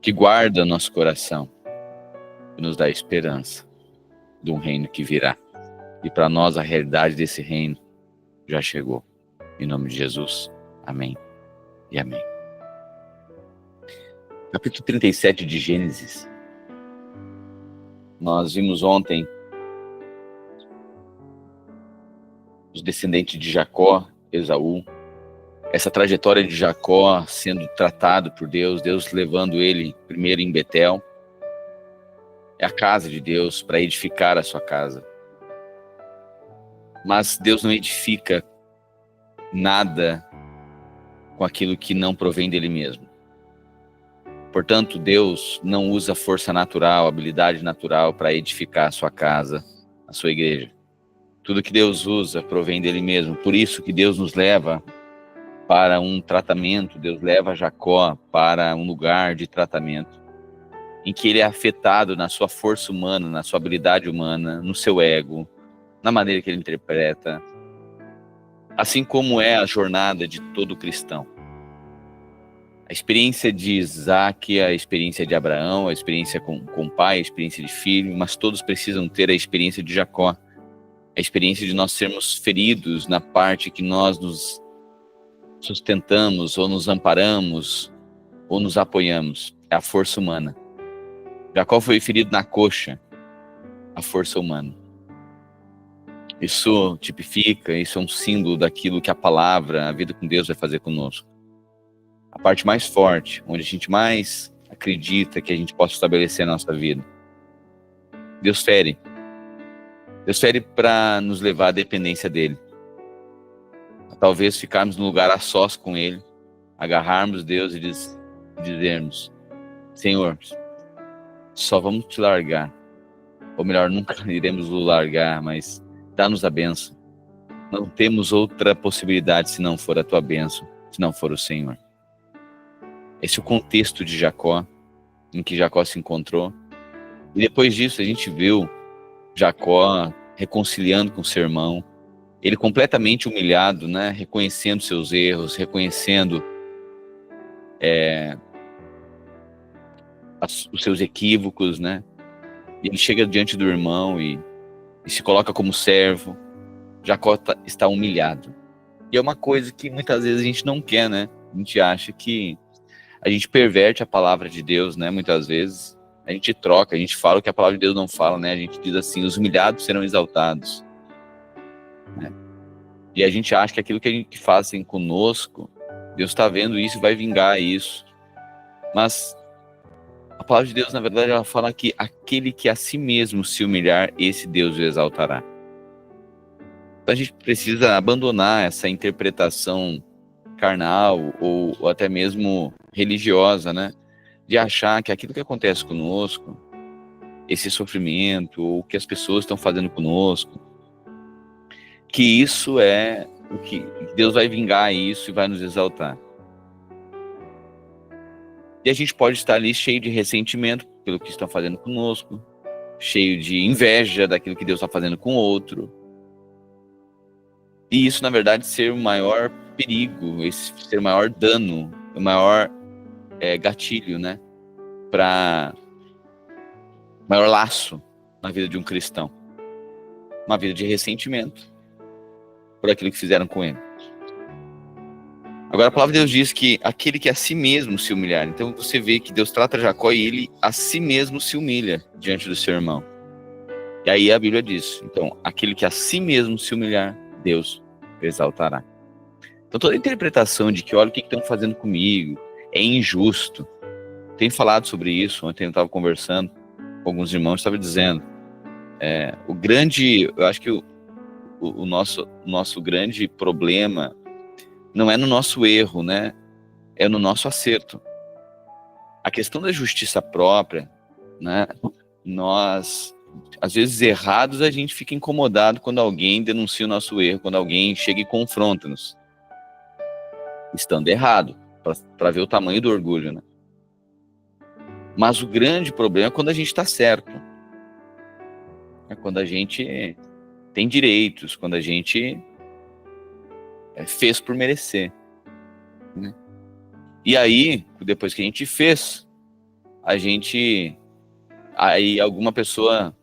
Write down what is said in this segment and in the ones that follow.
que guarda nosso coração e nos dá esperança de um reino que virá. E para nós a realidade desse reino já chegou. Em nome de Jesus. Amém e amém. Capítulo 37 de Gênesis. Nós vimos ontem os descendentes de Jacó, Esaú, essa trajetória de Jacó sendo tratado por Deus, Deus levando ele primeiro em Betel, é a casa de Deus para edificar a sua casa. Mas Deus não edifica nada com aquilo que não provém dele mesmo. Portanto, Deus não usa força natural, habilidade natural para edificar a sua casa, a sua igreja. Tudo que Deus usa provém dele mesmo. Por isso que Deus nos leva para um tratamento, Deus leva Jacó para um lugar de tratamento, em que ele é afetado na sua força humana, na sua habilidade humana, no seu ego, na maneira que ele interpreta, assim como é a jornada de todo cristão. A experiência de Isaac, a experiência de Abraão, a experiência com o pai, a experiência de filho, mas todos precisam ter a experiência de Jacó, a experiência de nós sermos feridos na parte que nós nos sustentamos, ou nos amparamos, ou nos apoiamos. É a força humana. Jacó foi ferido na coxa, a força humana. Isso tipifica, isso é um símbolo daquilo que a palavra, a vida com Deus vai fazer conosco. A parte mais forte, onde a gente mais acredita que a gente possa estabelecer a nossa vida. Deus fere. Deus fere para nos levar à dependência dele. Talvez ficarmos num lugar a sós com ele, agarrarmos Deus e dizermos: Senhor, só vamos te largar. Ou melhor, nunca iremos o largar, mas dá-nos a bênção. Não temos outra possibilidade se não for a tua bênção, se não for o Senhor. Esse é o contexto de Jacó, em que Jacó se encontrou. E depois disso a gente viu Jacó reconciliando com seu irmão, ele completamente humilhado, né? Reconhecendo seus erros, reconhecendo os seus equívocos, né? E ele chega diante do irmão e se coloca como servo. Jacó está humilhado. E é uma coisa que muitas vezes a gente não quer, né? A gente acha que a gente perverte a palavra de Deus, né? Muitas vezes a gente troca, a gente fala o que a palavra de Deus não fala, né? A gente diz assim: os humilhados serão exaltados, né? E a gente acha que aquilo que a gente faz assim, conosco, Deus está vendo isso e vai vingar isso. Mas a palavra de Deus, na verdade, ela fala que aquele que a si mesmo se humilhar, esse Deus o exaltará. Então a gente precisa abandonar essa interpretação carnal ou até mesmo religiosa, né? De achar que aquilo que acontece conosco, esse sofrimento, ou o que as pessoas estão fazendo conosco, que isso é o que Deus vai vingar isso e vai nos exaltar. E a gente pode estar ali cheio de ressentimento pelo que estão fazendo conosco, cheio de inveja daquilo que Deus está fazendo com o outro. E isso, na verdade, ser o maior perigo, ser o maior dano, o maior gatilho, né? Para maior laço na vida de um cristão. Uma vida de ressentimento por aquilo que fizeram com ele. Agora a palavra de Deus diz que aquele que a si mesmo se humilhar. Então você vê que Deus trata Jacó e ele a si mesmo se humilha diante do seu irmão. E aí a Bíblia diz, então, aquele que a si mesmo se humilhar, Deus o exaltará. Então toda a interpretação de que olha o que estão fazendo comigo, é injusto. Tenho falado sobre isso, ontem eu estava conversando com alguns irmãos, estava dizendo, eu acho que o nosso grande problema não é no nosso erro, né? É no nosso acerto. A questão da justiça própria, né? Nós, às vezes errados, a gente fica incomodado quando alguém denuncia o nosso erro, quando alguém chega e confronta-nos, estando errado, para ver o tamanho do orgulho, né? Mas o grande problema é quando a gente está certo. É quando a gente tem direitos, quando a gente fez por merecer, né? E aí, depois que a gente fez, aí alguma pessoa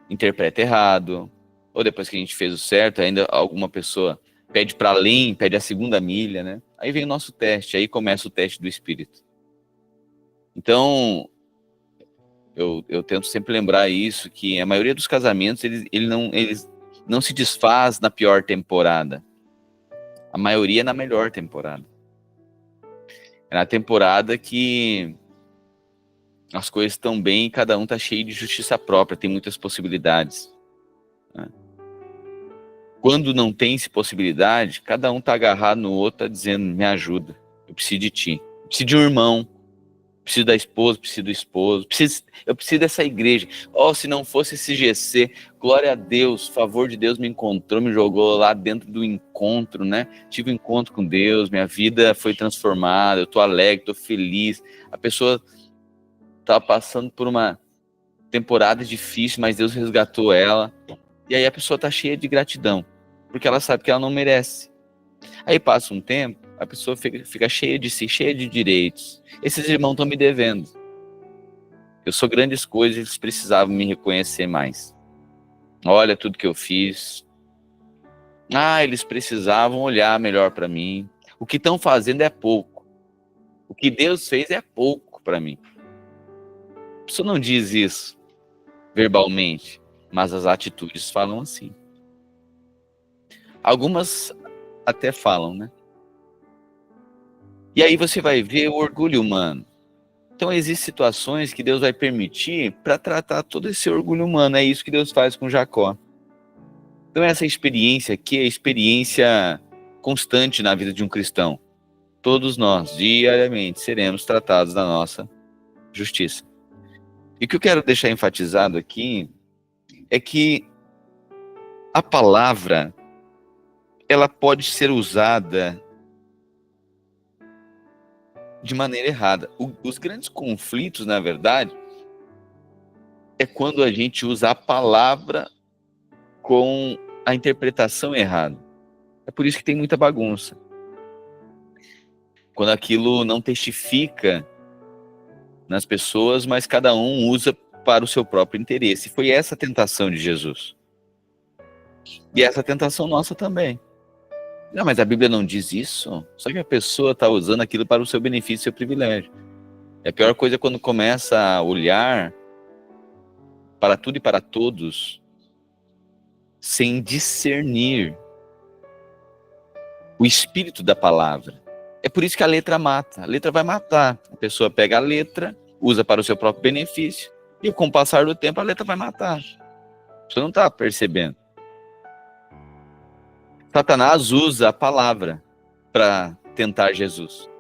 interpreta errado, ou depois que a gente fez o certo, ainda alguma pessoa pede para além, pede a segunda milha, né? Aí vem o nosso teste, aí começa o teste do Espírito. Então, eu tento sempre lembrar isso, que a maioria dos casamentos, eles não se desfaz na pior temporada. A maioria na melhor temporada. É na temporada que as coisas estão bem e cada um está cheio de justiça própria, tem muitas possibilidades. Né? Quando não tem essa possibilidade, cada um está agarrado no outro, tá dizendo, me ajuda, eu preciso de ti. Eu preciso de um irmão, preciso da esposa, preciso do esposo, eu preciso dessa igreja. Se não fosse esse GC, glória a Deus, favor de Deus me encontrou, me jogou lá dentro do encontro, né? Tive um encontro com Deus, minha vida foi transformada, eu tô alegre, tô feliz. A pessoa tá passando por uma temporada difícil, mas Deus resgatou ela. E aí a pessoa tá cheia de gratidão, porque ela sabe que ela não merece. Aí passa um tempo, a pessoa fica cheia de si, cheia de direitos. Esses irmãos estão me devendo. Eu sou grandes coisas, eles precisavam me reconhecer mais. Olha tudo que eu fiz. Eles precisavam olhar melhor para mim. O que estão fazendo é pouco. O que Deus fez é pouco para mim. A pessoa não diz isso verbalmente, mas as atitudes falam assim. Algumas até falam, né? E aí você vai ver o orgulho humano. Então existem situações que Deus vai permitir para tratar todo esse orgulho humano. É isso que Deus faz com Jacó. Então essa experiência aqui é a experiência constante na vida de um cristão. Todos nós, diariamente, seremos tratados da nossa justiça. E o que eu quero deixar enfatizado aqui é que a palavra, ela pode ser usada de maneira errada. Os grandes conflitos, na verdade, é quando a gente usa a palavra com a interpretação errada. É por isso que tem muita bagunça. Quando aquilo não testifica nas pessoas, mas cada um usa para o seu próprio interesse. Foi essa a tentação de Jesus. E essa tentação nossa também. Não, mas a Bíblia não diz isso. Só que a pessoa está usando aquilo para o seu benefício e seu privilégio. E a pior coisa é quando começa a olhar para tudo e para todos sem discernir o espírito da palavra. É por isso que a letra mata. A letra vai matar. A pessoa pega a letra, usa para o seu próprio benefício, e com o passar do tempo a letra vai matar. Você não está percebendo. Satanás usa a palavra para tentar Jesus.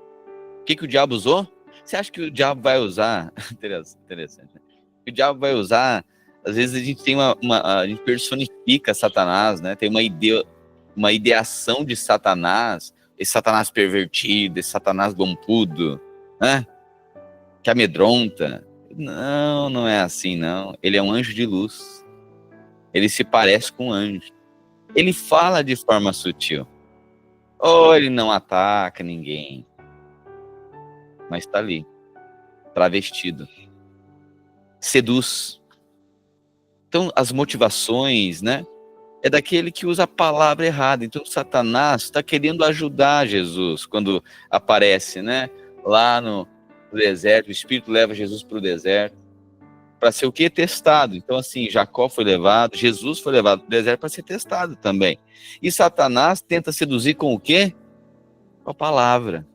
O que o diabo usou? Você acha que o diabo vai usar? Interessante. Né? O diabo vai usar. Às vezes a gente tem a gente personifica Satanás, né? Tem uma ideação de Satanás, esse Satanás pervertido, esse Satanás bompudo, né? Que amedronta. Não, não é assim, não. Ele é um anjo de luz. Ele se parece com um anjo. Ele fala de forma sutil. Ele não ataca ninguém. Mas está ali, travestido. Seduz. Então, as motivações, né? É daquele que usa a palavra errada. Então, Satanás está querendo ajudar Jesus quando aparece, né? Lá no deserto, o Espírito leva Jesus para o deserto. Para ser o quê? Testado. Então, assim, Jacó foi levado, Jesus foi levado para o deserto para ser testado também. E Satanás tenta seduzir com o quê? Com a palavra.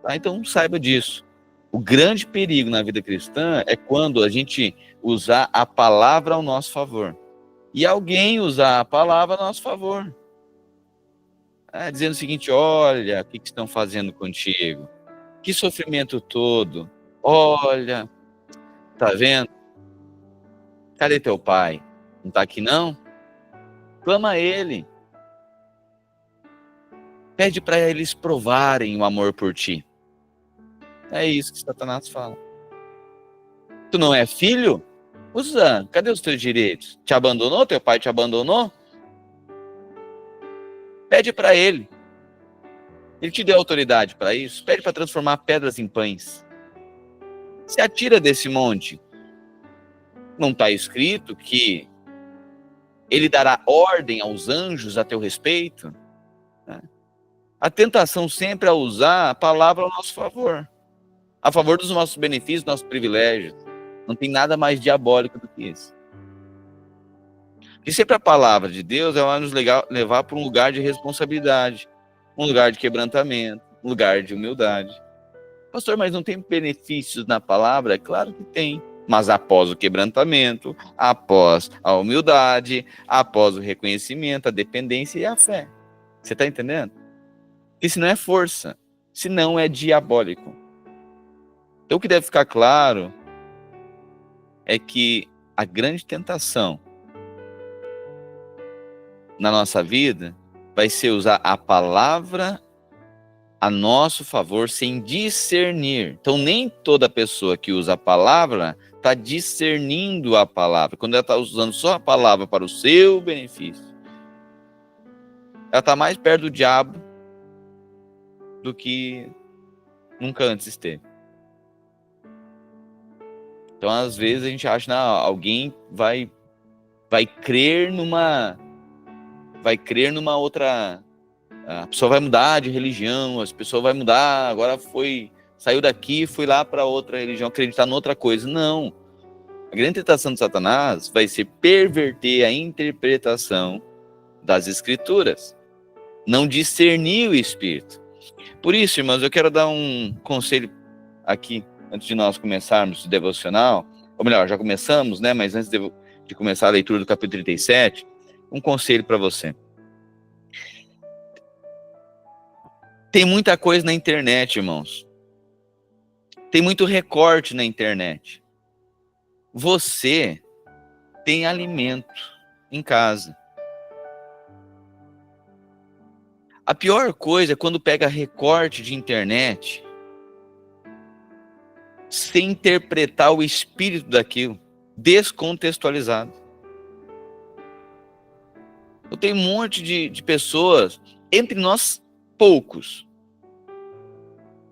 Tá? Então, saiba disso. O grande perigo na vida cristã é quando a gente usar a palavra ao nosso favor. E alguém usar a palavra a nosso favor. Dizendo o seguinte, olha, o que estão fazendo contigo? Que sofrimento todo. Olha, tá vendo? Cadê teu pai? Não tá aqui não? Clama a ele. Pede para eles provarem o amor por ti. É isso que Satanás fala. Tu não é filho? Usa, cadê os teus direitos? Te abandonou? Teu pai te abandonou? Pede para ele. Ele te deu autoridade para isso? Pede para transformar pedras em pães. Se atira desse monte. Não está escrito que ele dará ordem aos anjos a teu respeito? A tentação sempre é usar a palavra ao nosso favor. A favor dos nossos benefícios, dos nossos privilégios. Não tem nada mais diabólico do que isso. E sempre a palavra de Deus, ela vai nos levar para um lugar de responsabilidade, um lugar de quebrantamento, um lugar de humildade. Pastor, mas não tem benefícios na palavra? É claro que tem. Mas após o quebrantamento, após a humildade, após o reconhecimento, a dependência e a fé. Você está entendendo? Isso não é força, se não é diabólico. Então o que deve ficar claro é que a grande tentação na nossa vida vai ser usar a palavra a nosso favor sem discernir. Então nem toda pessoa que usa a palavra está discernindo a palavra. Quando ela está usando só a palavra para o seu benefício, ela está mais perto do diabo do que nunca antes esteve. Então, às vezes, a gente acha que alguém vai crer numa outra... A pessoa vai mudar de religião, a pessoa vai mudar, agora saiu daqui e foi lá para outra religião, acreditar em outra coisa. Não. A grande tentação de Satanás vai ser perverter a interpretação das Escrituras. Não discernir o Espírito. Por isso, irmãos, eu quero dar um conselho aqui, antes de nós começarmos o devocional, ou melhor, já começamos, né? Mas antes de começar a leitura do capítulo 37, um conselho para você. Tem muita coisa na internet, irmãos. Tem muito recorte na internet. Você tem alimento em casa. A pior coisa é quando pega recorte de internet sem interpretar o espírito daquilo, descontextualizado. Eu tenho um monte de pessoas, entre nós poucos,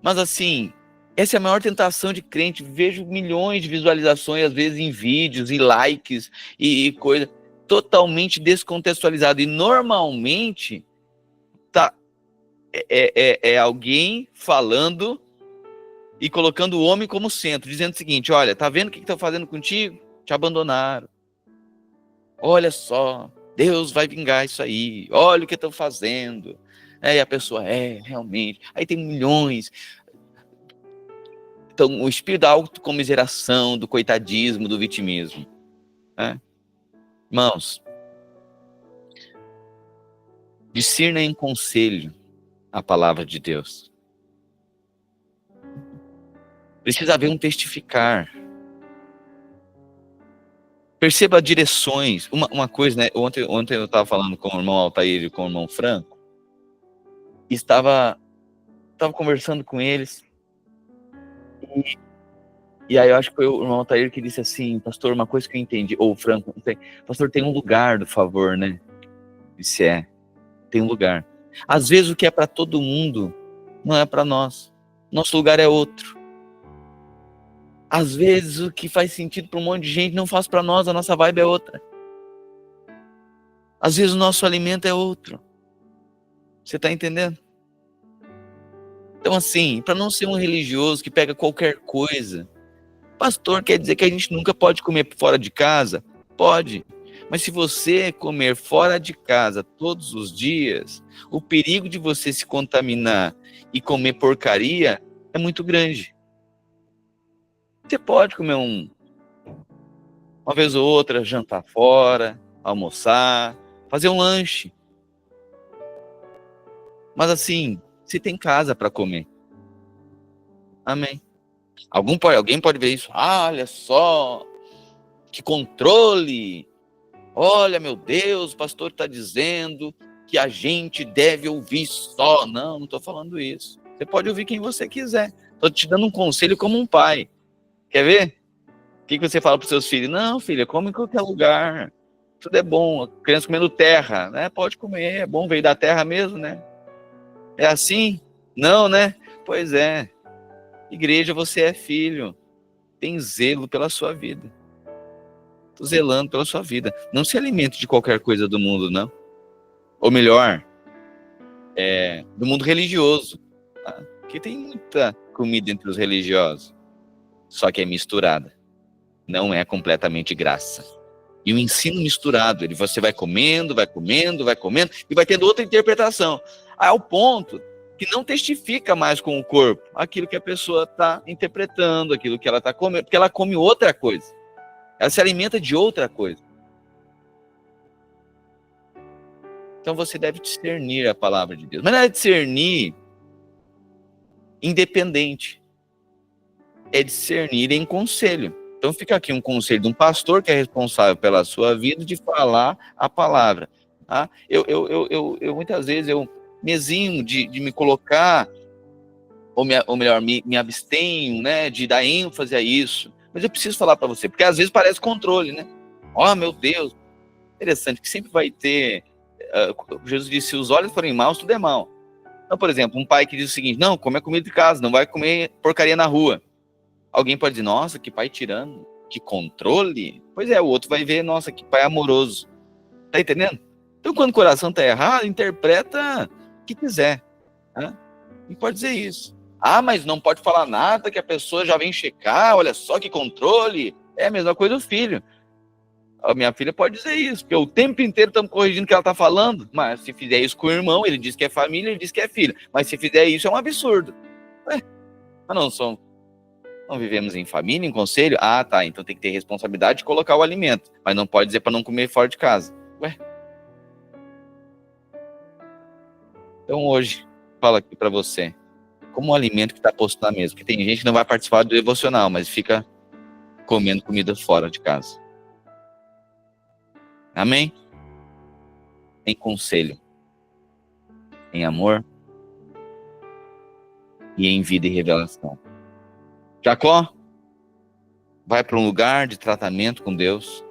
mas assim, essa é a maior tentação de crente. Vejo milhões de visualizações, às vezes em vídeos, e likes, e coisa totalmente descontextualizado, e normalmente é alguém falando e colocando o homem como centro, dizendo o seguinte: olha, tá vendo o que estão fazendo contigo? Te abandonaram. Olha só, Deus vai vingar isso aí. Olha o que estão fazendo. E a pessoa, realmente. Aí tem milhões. Então, o espírito da autocomiseração, do coitadismo, do vitimismo. Irmãos, discirna em conselho a palavra de Deus. Precisa haver um testificar. Perceba direções. Uma coisa, né? Ontem eu estava falando com o irmão Altair e com o irmão Franco. Estava conversando com eles. E aí eu acho que foi o irmão Altair que disse assim: pastor, uma coisa que eu entendi. Ou Franco, não sei. Pastor, tem um lugar do favor, né? Disse, tem um lugar. Às vezes o que é para todo mundo não é para nós. Nosso lugar é outro. Às vezes o que faz sentido para um monte de gente não faz para nós, a nossa vibe é outra. Às vezes o nosso alimento é outro. Você está entendendo? Então assim, para não ser um religioso que pega qualquer coisa, pastor, quer dizer que a gente nunca pode comer fora de casa? Pode. Mas se você comer fora de casa todos os dias, o perigo de você se contaminar e comer porcaria é muito grande. Você pode comer uma vez ou outra, jantar fora, almoçar, fazer um lanche. Mas assim, você tem casa para comer. Amém. Alguém pode ver isso. Olha só, que controle. Olha, meu Deus, o pastor está dizendo que a gente deve ouvir só. Não estou falando isso. Você pode ouvir quem você quiser. Estou te dando um conselho como um pai. Quer ver? O que você fala para os seus filhos? Não, filha, come em qualquer lugar. Tudo é bom. A criança comendo terra, né? Pode comer, é bom, veio da terra mesmo, né? É assim? Não, né? Pois é. Igreja, você é filho. tem zelo pela sua vida. Estou zelando pela sua vida. Não se alimente de qualquer coisa do mundo, não. Ou melhor, do mundo religioso. Tá? Porque tem muita comida entre os religiosos. Só que é misturada. Não é completamente graça. E o ensino misturado, você vai comendo, vai comendo, vai comendo, e vai tendo outra interpretação. Ao ponto que não testifica mais com o corpo aquilo que a pessoa está interpretando, aquilo que ela está comendo, porque ela come outra coisa. Ela se alimenta de outra coisa. Então você deve discernir a palavra de Deus. Mas não é discernir independente. É discernir em conselho. Então fica aqui um conselho de um pastor que é responsável pela sua vida de falar a palavra. Tá? Eu muitas vezes me eximo de me colocar, ou melhor, me abstenho, né, de dar ênfase a isso. Mas eu preciso falar para você, porque às vezes parece controle, né? Oh, meu Deus, interessante, que sempre vai ter... Jesus disse, se os olhos forem maus, tudo é mal. Então, por exemplo, um pai que diz o seguinte, não, come a comida de casa, não vai comer porcaria na rua. Alguém pode dizer, nossa, que pai tirano, que controle. Pois é, o outro vai ver, nossa, que pai amoroso. Tá entendendo? Então, quando o coração tá errado, interpreta o que quiser. Né? E pode dizer isso. Ah, mas não pode falar nada, que a pessoa já vem checar, olha só que controle. É a mesma coisa do filho. A minha filha pode dizer isso, porque o tempo inteiro estamos corrigindo o que ela está falando, mas se fizer isso com o irmão, ele diz que é família, ele diz que é filho. Mas se fizer isso, é um absurdo. Mas não vivemos em família, em conselho? Ah, tá, então tem que ter responsabilidade de colocar o alimento, mas não pode dizer para não comer fora de casa. Ué? Então hoje, falo aqui para você, como um alimento que está posto na mesa, porque tem gente que não vai participar do devocional, mas fica comendo comida fora de casa. Amém? Em conselho, em amor e em vida e revelação. Jacó vai para um lugar de tratamento com Deus,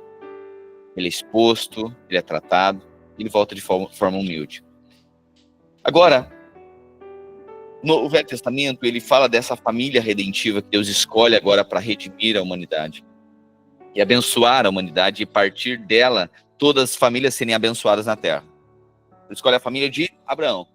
ele é exposto, ele é tratado, ele volta de forma humilde. Agora, no Velho Testamento, ele fala dessa família redentiva que Deus escolhe agora para redimir a humanidade e abençoar a humanidade, e a partir dela, todas as famílias serem abençoadas na terra. Ele escolhe a família de Abraão.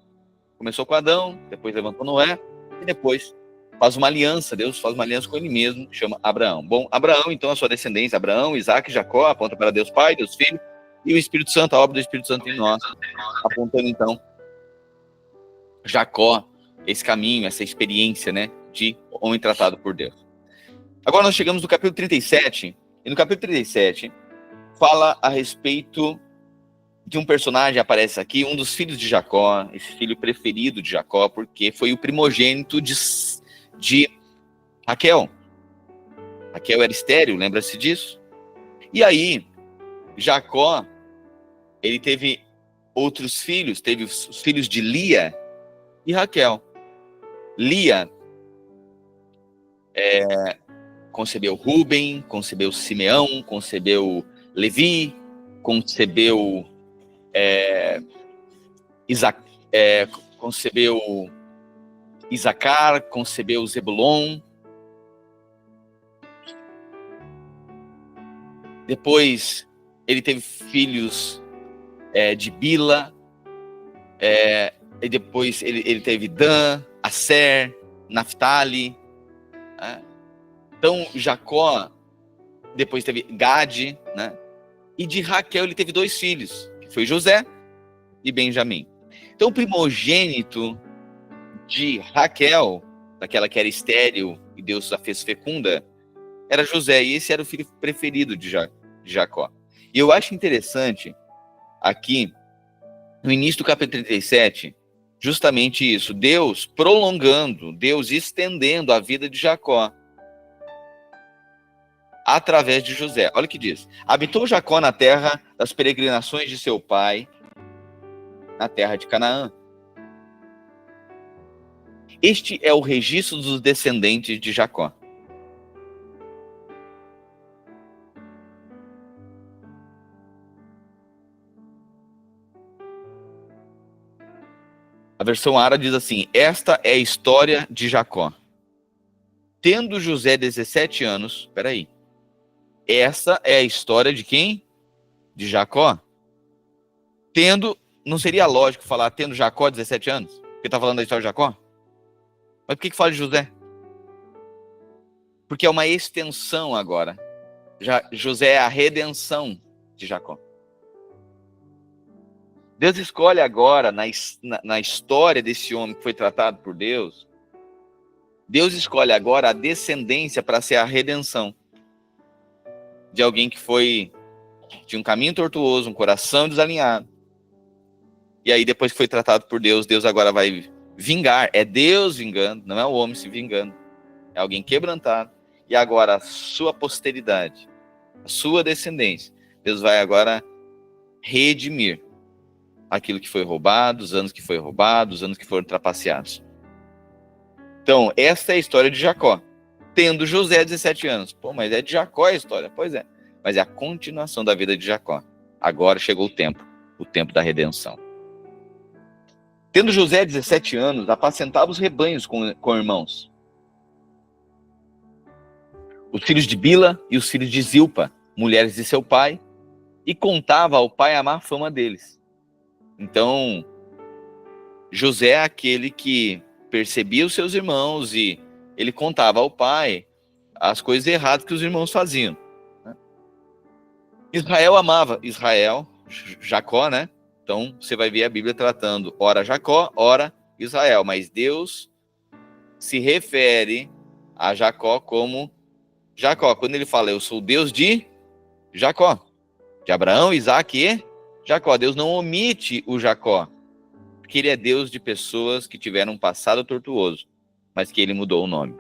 Começou com Adão, depois levantou Noé, e depois faz uma aliança, Deus faz uma aliança com ele mesmo, que chama Abraão. Bom, Abraão, então, a sua descendência, Abraão, Isaac, Jacó, aponta para Deus Pai, Deus Filho, e o Espírito Santo, a obra do Espírito Santo em nós, apontando, então, Jacó, esse caminho, essa experiência, né, de homem tratado por Deus. Agora nós chegamos no capítulo 37, e no capítulo 37 fala a respeito de um personagem, aparece aqui, um dos filhos de Jacó, esse filho preferido de Jacó, porque foi o primogênito de Raquel. Raquel era estéril, lembra-se disso? E aí, Jacó, ele teve outros filhos, teve os filhos de Lia e Raquel. Lia concebeu Ruben, concebeu Simeão, concebeu Levi, concebeu concebeu Isacar, concebeu Zebulon. Depois ele teve filhos de Bila, e depois ele teve Dan, Aser, Naphtali. Então Jacó depois teve Gade, né? E de Raquel ele teve 2 filhos, que foi José e Benjamim. Então o primogênito de Raquel, daquela que era estéril e Deus a fez fecunda, era José, e esse era o filho preferido de Jacó. E eu acho interessante aqui, no início do capítulo 37, justamente isso, Deus prolongando, Deus estendendo a vida de Jacó através de José. Olha o que diz: habitou Jacó na terra das peregrinações de seu pai, na terra de Canaã. Este é o registro dos descendentes de Jacó. A versão árabe diz assim: esta é a história de Jacó. Tendo José 17 anos, peraí, essa é a história de quem? De Jacó? Não seria lógico falar tendo Jacó 17 anos? Porque está falando da história de Jacó? Mas por que fala de José? Porque é uma extensão agora. José é a redenção de Jacó. Deus escolhe agora, na história desse homem que foi tratado por Deus, Deus escolhe agora a descendência para ser a redenção de alguém que tinha um caminho tortuoso, um coração desalinhado. E aí, depois que foi tratado por Deus, Deus agora vai vingar. É Deus vingando, não é o homem se vingando. É alguém quebrantado. E agora, a sua posteridade, a sua descendência, Deus vai agora redimir aquilo que foi roubado, os anos que foi roubado, os anos que foram trapaceados. Então, essa é a história de Jacó. Tendo José 17 anos. Pô, mas é de Jacó a história. Pois é. Mas é a continuação da vida de Jacó. Agora chegou o tempo da redenção. Tendo José 17 anos, apacentava os rebanhos com irmãos. Os filhos de Bila e os filhos de Zilpa, mulheres de seu pai, e contava ao pai a má fama deles. Então, José é aquele que percebia os seus irmãos e ele contava ao pai as coisas erradas que os irmãos faziam. Jacó, né? Então, você vai ver a Bíblia tratando ora Jacó, ora Israel. Mas Deus se refere a Jacó como Jacó. Quando ele fala, eu sou o Deus de Jacó, de Abraão, Isaac e Jacó. Deus não omite o Jacó, porque ele é Deus de pessoas que tiveram um passado tortuoso, mas que ele mudou o nome.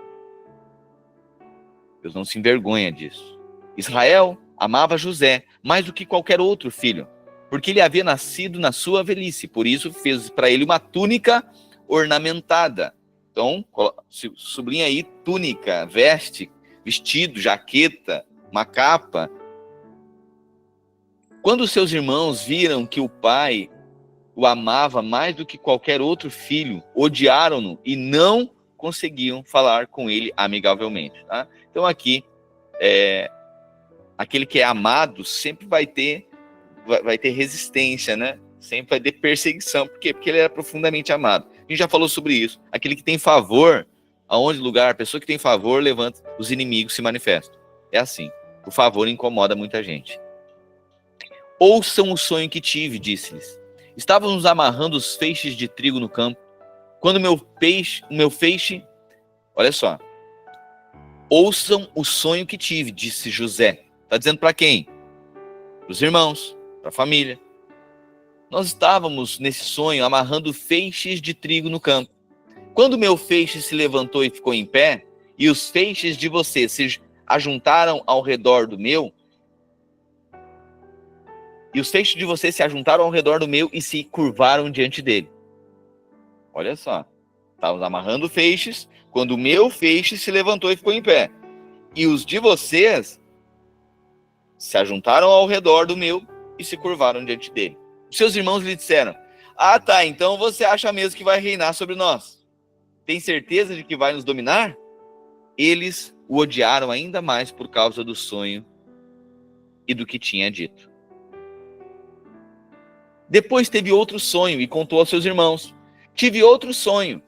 Deus não se envergonha disso. Israel amava José mais do que qualquer outro filho, porque ele havia nascido na sua velhice, por isso fez para ele uma túnica ornamentada. Então, sublinha aí túnica, vestido, jaqueta, uma capa. Quando seus irmãos viram que o pai o amava mais do que qualquer outro filho, odiaram-no e não conseguiam falar com ele amigavelmente. Tá? Então aqui, aquele que é amado sempre vai ter resistência, né? Sempre vai ter perseguição. Por quê? Porque ele era profundamente amado. A gente já falou sobre isso. Aquele que tem favor, aonde lugar, a pessoa que tem favor levanta, os inimigos se manifestam. É assim. O favor incomoda muita gente. Ouçam o sonho que tive, disse-lhes. Estávamos amarrando os feixes de trigo no campo, quando o meu feixe, olha só, ouçam o sonho que tive, disse José. Está dizendo para quem? Para os irmãos, para a família. Nós estávamos nesse sonho amarrando feixes de trigo no campo. Quando o meu feixe se levantou e ficou em pé, e os feixes de você se ajuntaram ao redor do meu, e os feixes de você se ajuntaram ao redor do meu e se curvaram diante dele. Olha só. Estávamos amarrando feixes, quando o meu feixe se levantou e ficou em pé. E os de vocês se ajuntaram ao redor do meu e se curvaram diante dele. Os seus irmãos lhe disseram, tá, então você acha mesmo que vai reinar sobre nós? Tem certeza de que vai nos dominar? Eles o odiaram ainda mais por causa do sonho e do que tinha dito. Depois teve outro sonho e contou aos seus irmãos. Tive outro sonho,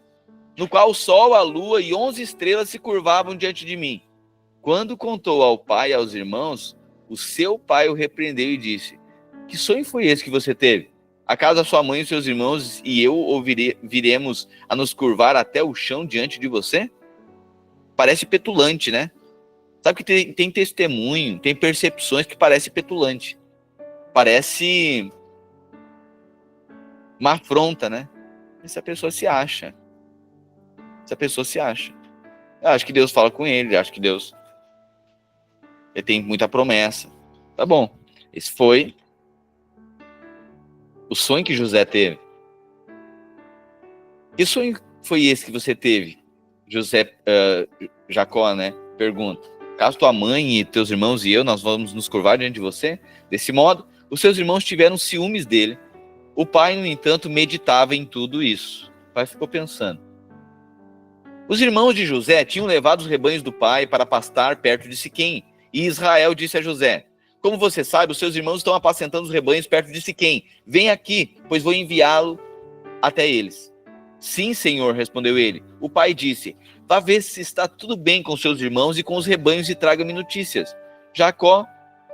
no qual o sol, a lua e 11 estrelas se curvavam diante de mim. Quando contou ao pai e aos irmãos, o seu pai o repreendeu e disse, que sonho foi esse que você teve? Acaso a sua mãe e seus irmãos e eu viremos a nos curvar até o chão diante de você? Parece petulante, né? Sabe que tem testemunho, tem percepções que parece petulante. Parece uma afronta, né? Essa pessoa se acha. Eu acho que Deus fala com ele, acho que Deus tem muita promessa. Tá bom. Esse foi o sonho que José teve. Que sonho foi esse que você teve? Jacó, né? Pergunta. Caso tua mãe e teus irmãos e eu, nós vamos nos curvar diante de você? Desse modo, os seus irmãos tiveram ciúmes dele. O pai, no entanto, meditava em tudo isso. O pai ficou pensando. Os irmãos de José tinham levado os rebanhos do pai para pastar perto de Siquém. E Israel disse a José: como você sabe, os seus irmãos estão apacentando os rebanhos perto de Siquém. Vem aqui, pois vou enviá-lo até eles. Sim, senhor, respondeu ele. O pai disse: vá ver se está tudo bem com seus irmãos e com os rebanhos e traga-me notícias. Jacó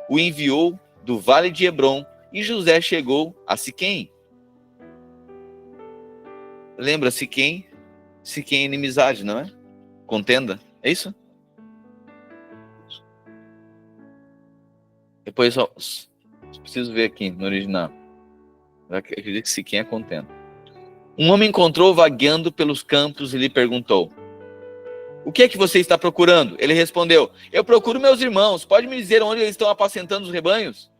o enviou do vale de Hebrom e José chegou a Siquém. Lembra Siquém? Siquém é inimizade, não é? Contenda, é isso? Depois só preciso ver aqui no original. Eu acredito que Siquém é contenda. Um homem encontrou vagueando pelos campos e lhe perguntou: o que é que você está procurando? Ele respondeu: eu procuro meus irmãos. Pode me dizer onde eles estão apacentando os rebanhos?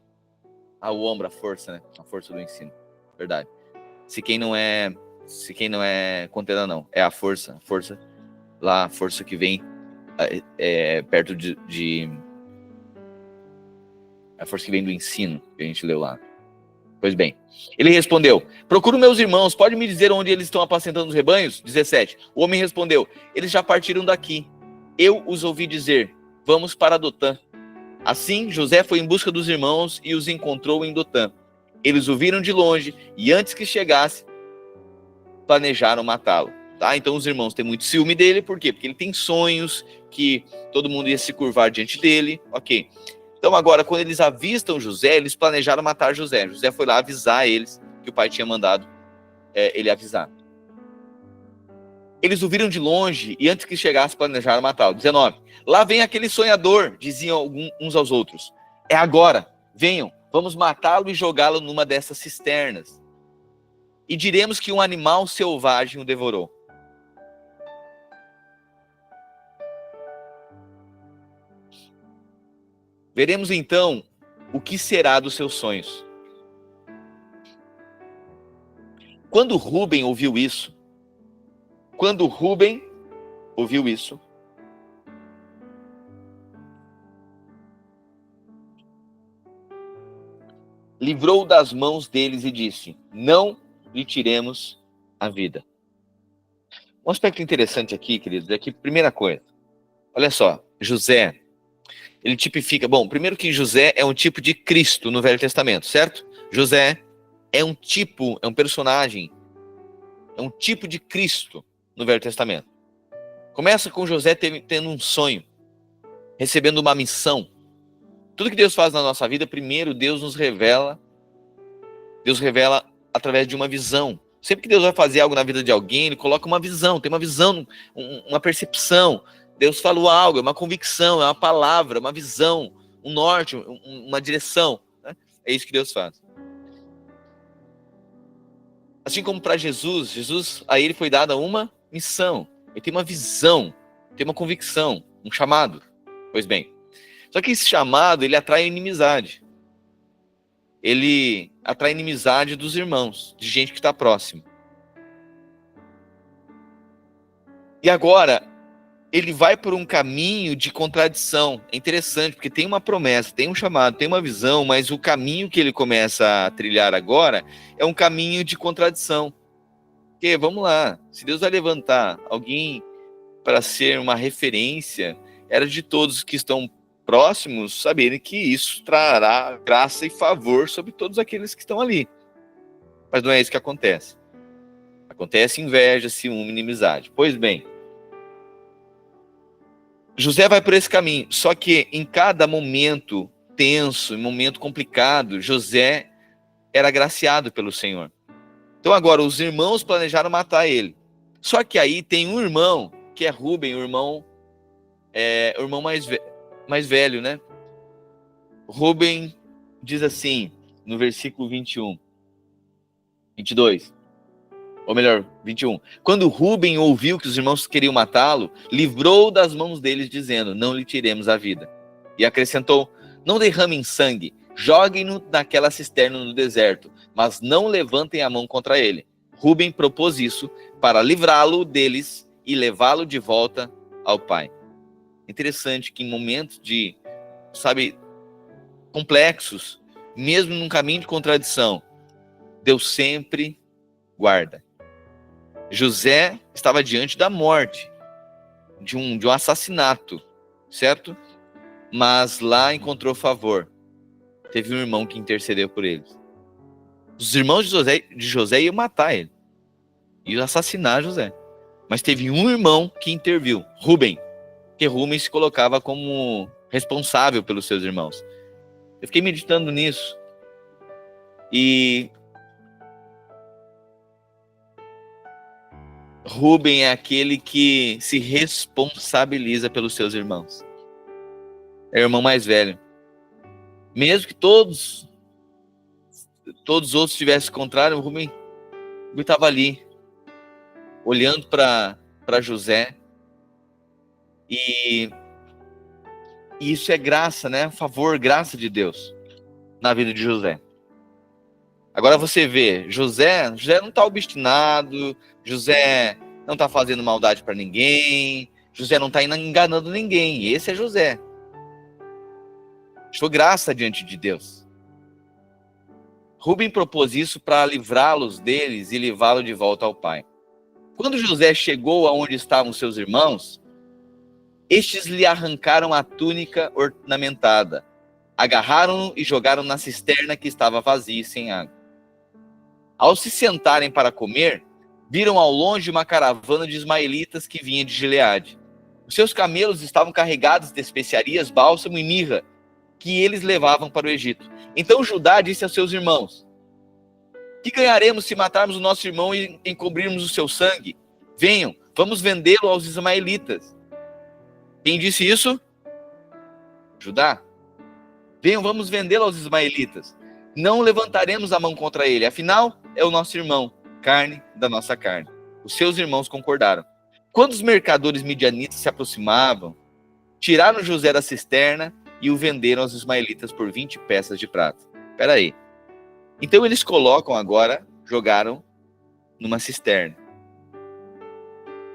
Ah, o ombro, a força, né? A força do ensino. Verdade. Siquém não é contenda, não. É a força lá, a força que vem perto de a força que vem do ensino, que a gente leu lá. Pois bem, ele respondeu: procuro meus irmãos, pode me dizer onde eles estão apacentando os rebanhos? 17. O homem respondeu: eles já partiram daqui. Eu os ouvi dizer: vamos para Dotã. Assim, José foi em busca dos irmãos e os encontrou em Dotã. Eles o viram de longe e antes que chegasse, planejaram matá-lo. Tá? Então os irmãos têm muito ciúme dele, por quê? Porque ele tem sonhos que todo mundo ia se curvar diante dele, ok. Então agora, quando eles avistam José, eles planejaram matar José. José foi lá avisar eles que o pai tinha mandado ele avisar. Eles o viram de longe e antes que chegasse planejaram matá-lo. 19. Lá vem aquele sonhador, diziam uns aos outros. É agora, venham, vamos matá-lo e jogá-lo numa dessas cisternas. E diremos que um animal selvagem o devorou. Veremos então o que será dos seus sonhos. Quando Rúben ouviu isso, livrou das mãos deles e disse: não lhe tiremos a vida. Um aspecto interessante aqui, queridos, é que, primeira coisa, olha só, José, ele tipifica, primeiro que José é um tipo de Cristo no Velho Testamento, certo? José é um personagem, é um tipo de Cristo no Velho Testamento. Começa com José tendo um sonho, recebendo uma missão. Tudo que Deus faz na nossa vida, primeiro Deus revela através de uma visão. Sempre que Deus vai fazer algo na vida de alguém, ele coloca uma visão, tem uma visão, uma percepção. Deus falou algo, é uma convicção, é uma palavra, uma visão, um norte, uma direção. Né? É isso que Deus faz. Assim como para Jesus, a ele foi dada uma missão. Ele tem uma visão, tem uma convicção, um chamado. Pois bem, só que esse chamado, ele atrai inimizade. Ele atrai inimizade dos irmãos, de gente que está próximo. E agora, ele vai por um caminho de contradição. É interessante, porque tem uma promessa, tem um chamado, tem uma visão, mas o caminho que ele começa a trilhar agora é um caminho de contradição. Porque, vamos lá, se Deus vai levantar alguém para ser uma referência, era de todos que estão próximos saberem que isso trará graça e favor sobre todos aqueles que estão ali. Mas não é isso que acontece. Acontece inveja, ciúme, inimizade. Pois bem, José vai por esse caminho, só que em cada momento tenso, em momento complicado, José era agraciado pelo Senhor. Então agora os irmãos planejaram matar ele. Só que aí tem um irmão, que é Rúben, o irmão mais velho, né? Rúben diz assim, no versículo 22. Ou melhor, 21. Quando Rúben ouviu que os irmãos queriam matá-lo, livrou das mãos deles, dizendo: não lhe tiremos a vida. E acrescentou: não derramem sangue, joguem-no naquela cisterna no deserto, mas não levantem a mão contra ele. Rúben propôs isso para livrá-lo deles e levá-lo de volta ao pai. Interessante que em momentos de, complexos, mesmo num caminho de contradição, Deus sempre guarda. José estava diante da morte, de um assassinato, certo? Mas lá encontrou favor. Teve um irmão que intercedeu por eles. Os irmãos de José iam matar ele, iam assassinar José. Mas teve um irmão que interviu, Rubem, que Rubem se colocava como responsável pelos seus irmãos. Eu fiquei meditando nisso. E Rubem é aquele que se responsabiliza pelos seus irmãos. É o irmão mais velho. Mesmo que todos os outros tivessem contrário, o Rubem estava ali, olhando para José. E isso é graça, né? Favor, graça de Deus na vida de José. Agora você vê, José não está obstinado, José não está fazendo maldade para ninguém, José não está enganando ninguém. Esse é José. Achou graça diante de Deus. Rubem propôs isso para livrá-los deles e levá-lo de volta ao pai. Quando José chegou aonde estavam seus irmãos, estes lhe arrancaram a túnica ornamentada, agarraram-no e jogaram na cisterna que estava vazia e sem água. Ao se sentarem para comer, viram ao longe uma caravana de ismaelitas que vinha de Gileade. Os seus camelos estavam carregados de especiarias, bálsamo e mirra, que eles levavam para o Egito. Então Judá disse aos seus irmãos: que ganharemos se matarmos o nosso irmão e encobrirmos o seu sangue? Venham, vamos vendê-lo aos ismaelitas. Quem disse isso? Judá. Venham, vamos vendê-lo aos ismaelitas. Não levantaremos a mão contra ele, afinal, é o nosso irmão, carne da nossa carne. Os seus irmãos concordaram. Quando os mercadores midianitas se aproximavam, tiraram José da cisterna e o venderam aos ismaelitas por 20 peças de prata. Espera aí. Então eles colocam agora, jogaram numa cisterna.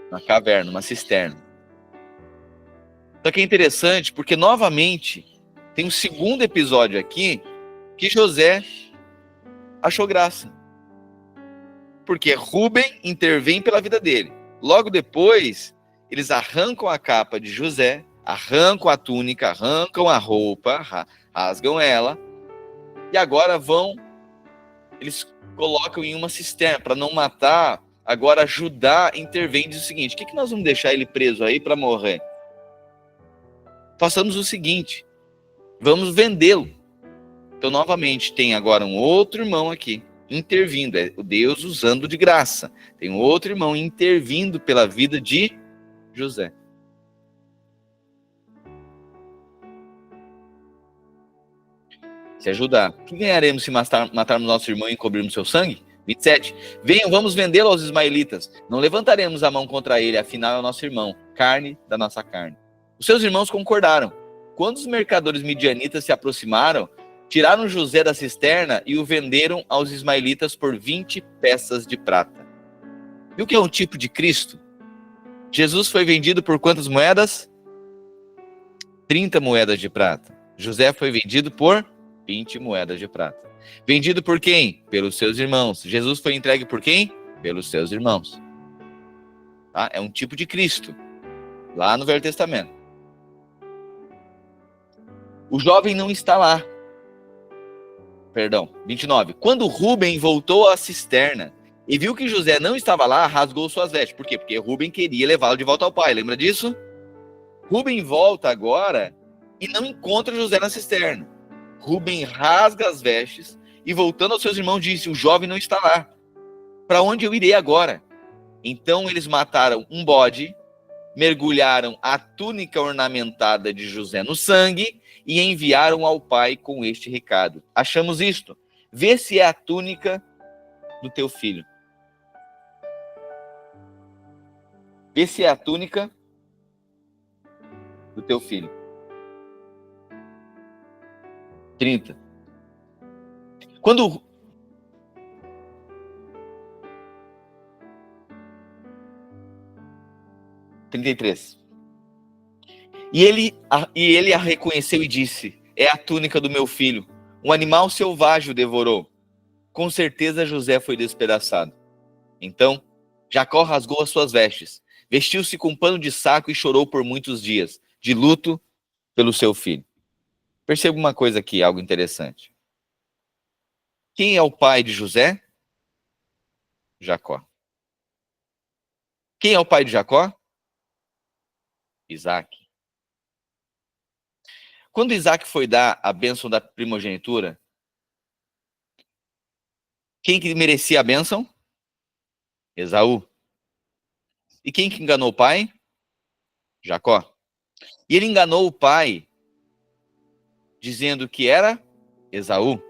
Uma caverna, uma cisterna. Só que é interessante porque, novamente, tem um segundo episódio aqui que José achou graça. Porque Rubem intervém pela vida dele. Logo depois, eles arrancam a capa de José, arrancam a túnica, arrancam a roupa, rasgam ela, e agora eles colocam em uma cisterna para não matar. Agora Judá intervém e diz o seguinte: o que nós vamos deixar ele preso aí para morrer? Façamos o seguinte, vamos vendê-lo. Então, novamente, tem agora um outro irmão aqui, intervindo, é o Deus usando de graça. Tem um outro irmão intervindo pela vida de José. Se ajudar. O que ganharemos se matarmos nosso irmão e encobrirmos seu sangue? 27. Venham, vamos vendê-lo aos ismaelitas. Não levantaremos a mão contra ele, afinal é o nosso irmão, carne da nossa carne. Os seus irmãos concordaram. Quando os mercadores midianitas se aproximaram, tiraram José da cisterna e o venderam aos ismaelitas por 20 peças de prata. Viu que é um tipo de Cristo? Jesus foi vendido por quantas moedas? 30 moedas de prata. José foi vendido por 20 moedas de prata. Vendido por quem? Pelos seus irmãos. Jesus foi entregue por quem? Pelos seus irmãos. Tá? É um tipo de Cristo. Lá no Velho Testamento. O jovem não está lá. Perdão, 29. Quando Rubem voltou à cisterna e viu que José não estava lá, rasgou suas vestes. Por quê? Porque Rubem queria levá-lo de volta ao pai. Lembra disso? Rubem volta agora e não encontra José na cisterna. Rubem rasga as vestes e, voltando aos seus irmãos, disse: o jovem não está lá. Para onde eu irei agora? Então eles mataram um bode, mergulharam a túnica ornamentada de José no sangue e enviaram ao pai com este recado: achamos isto, vê se é a túnica do teu filho. Vê se é a túnica do teu filho. 30. Quando 33. E ele a reconheceu e disse: é a túnica do meu filho. Um animal selvagem o devorou. Com certeza José foi despedaçado. Então Jacó rasgou as suas vestes, vestiu-se com pano de saco e chorou por muitos dias, de luto pelo seu filho. Perceba uma coisa aqui, algo interessante. Quem é o pai de José? Jacó. Quem é o pai de Jacó? Isaac. Quando Isaac foi dar a bênção da primogenitura, quem que merecia a bênção? Esaú. E quem que enganou o pai? Jacó. E ele enganou o pai dizendo que era Esaú.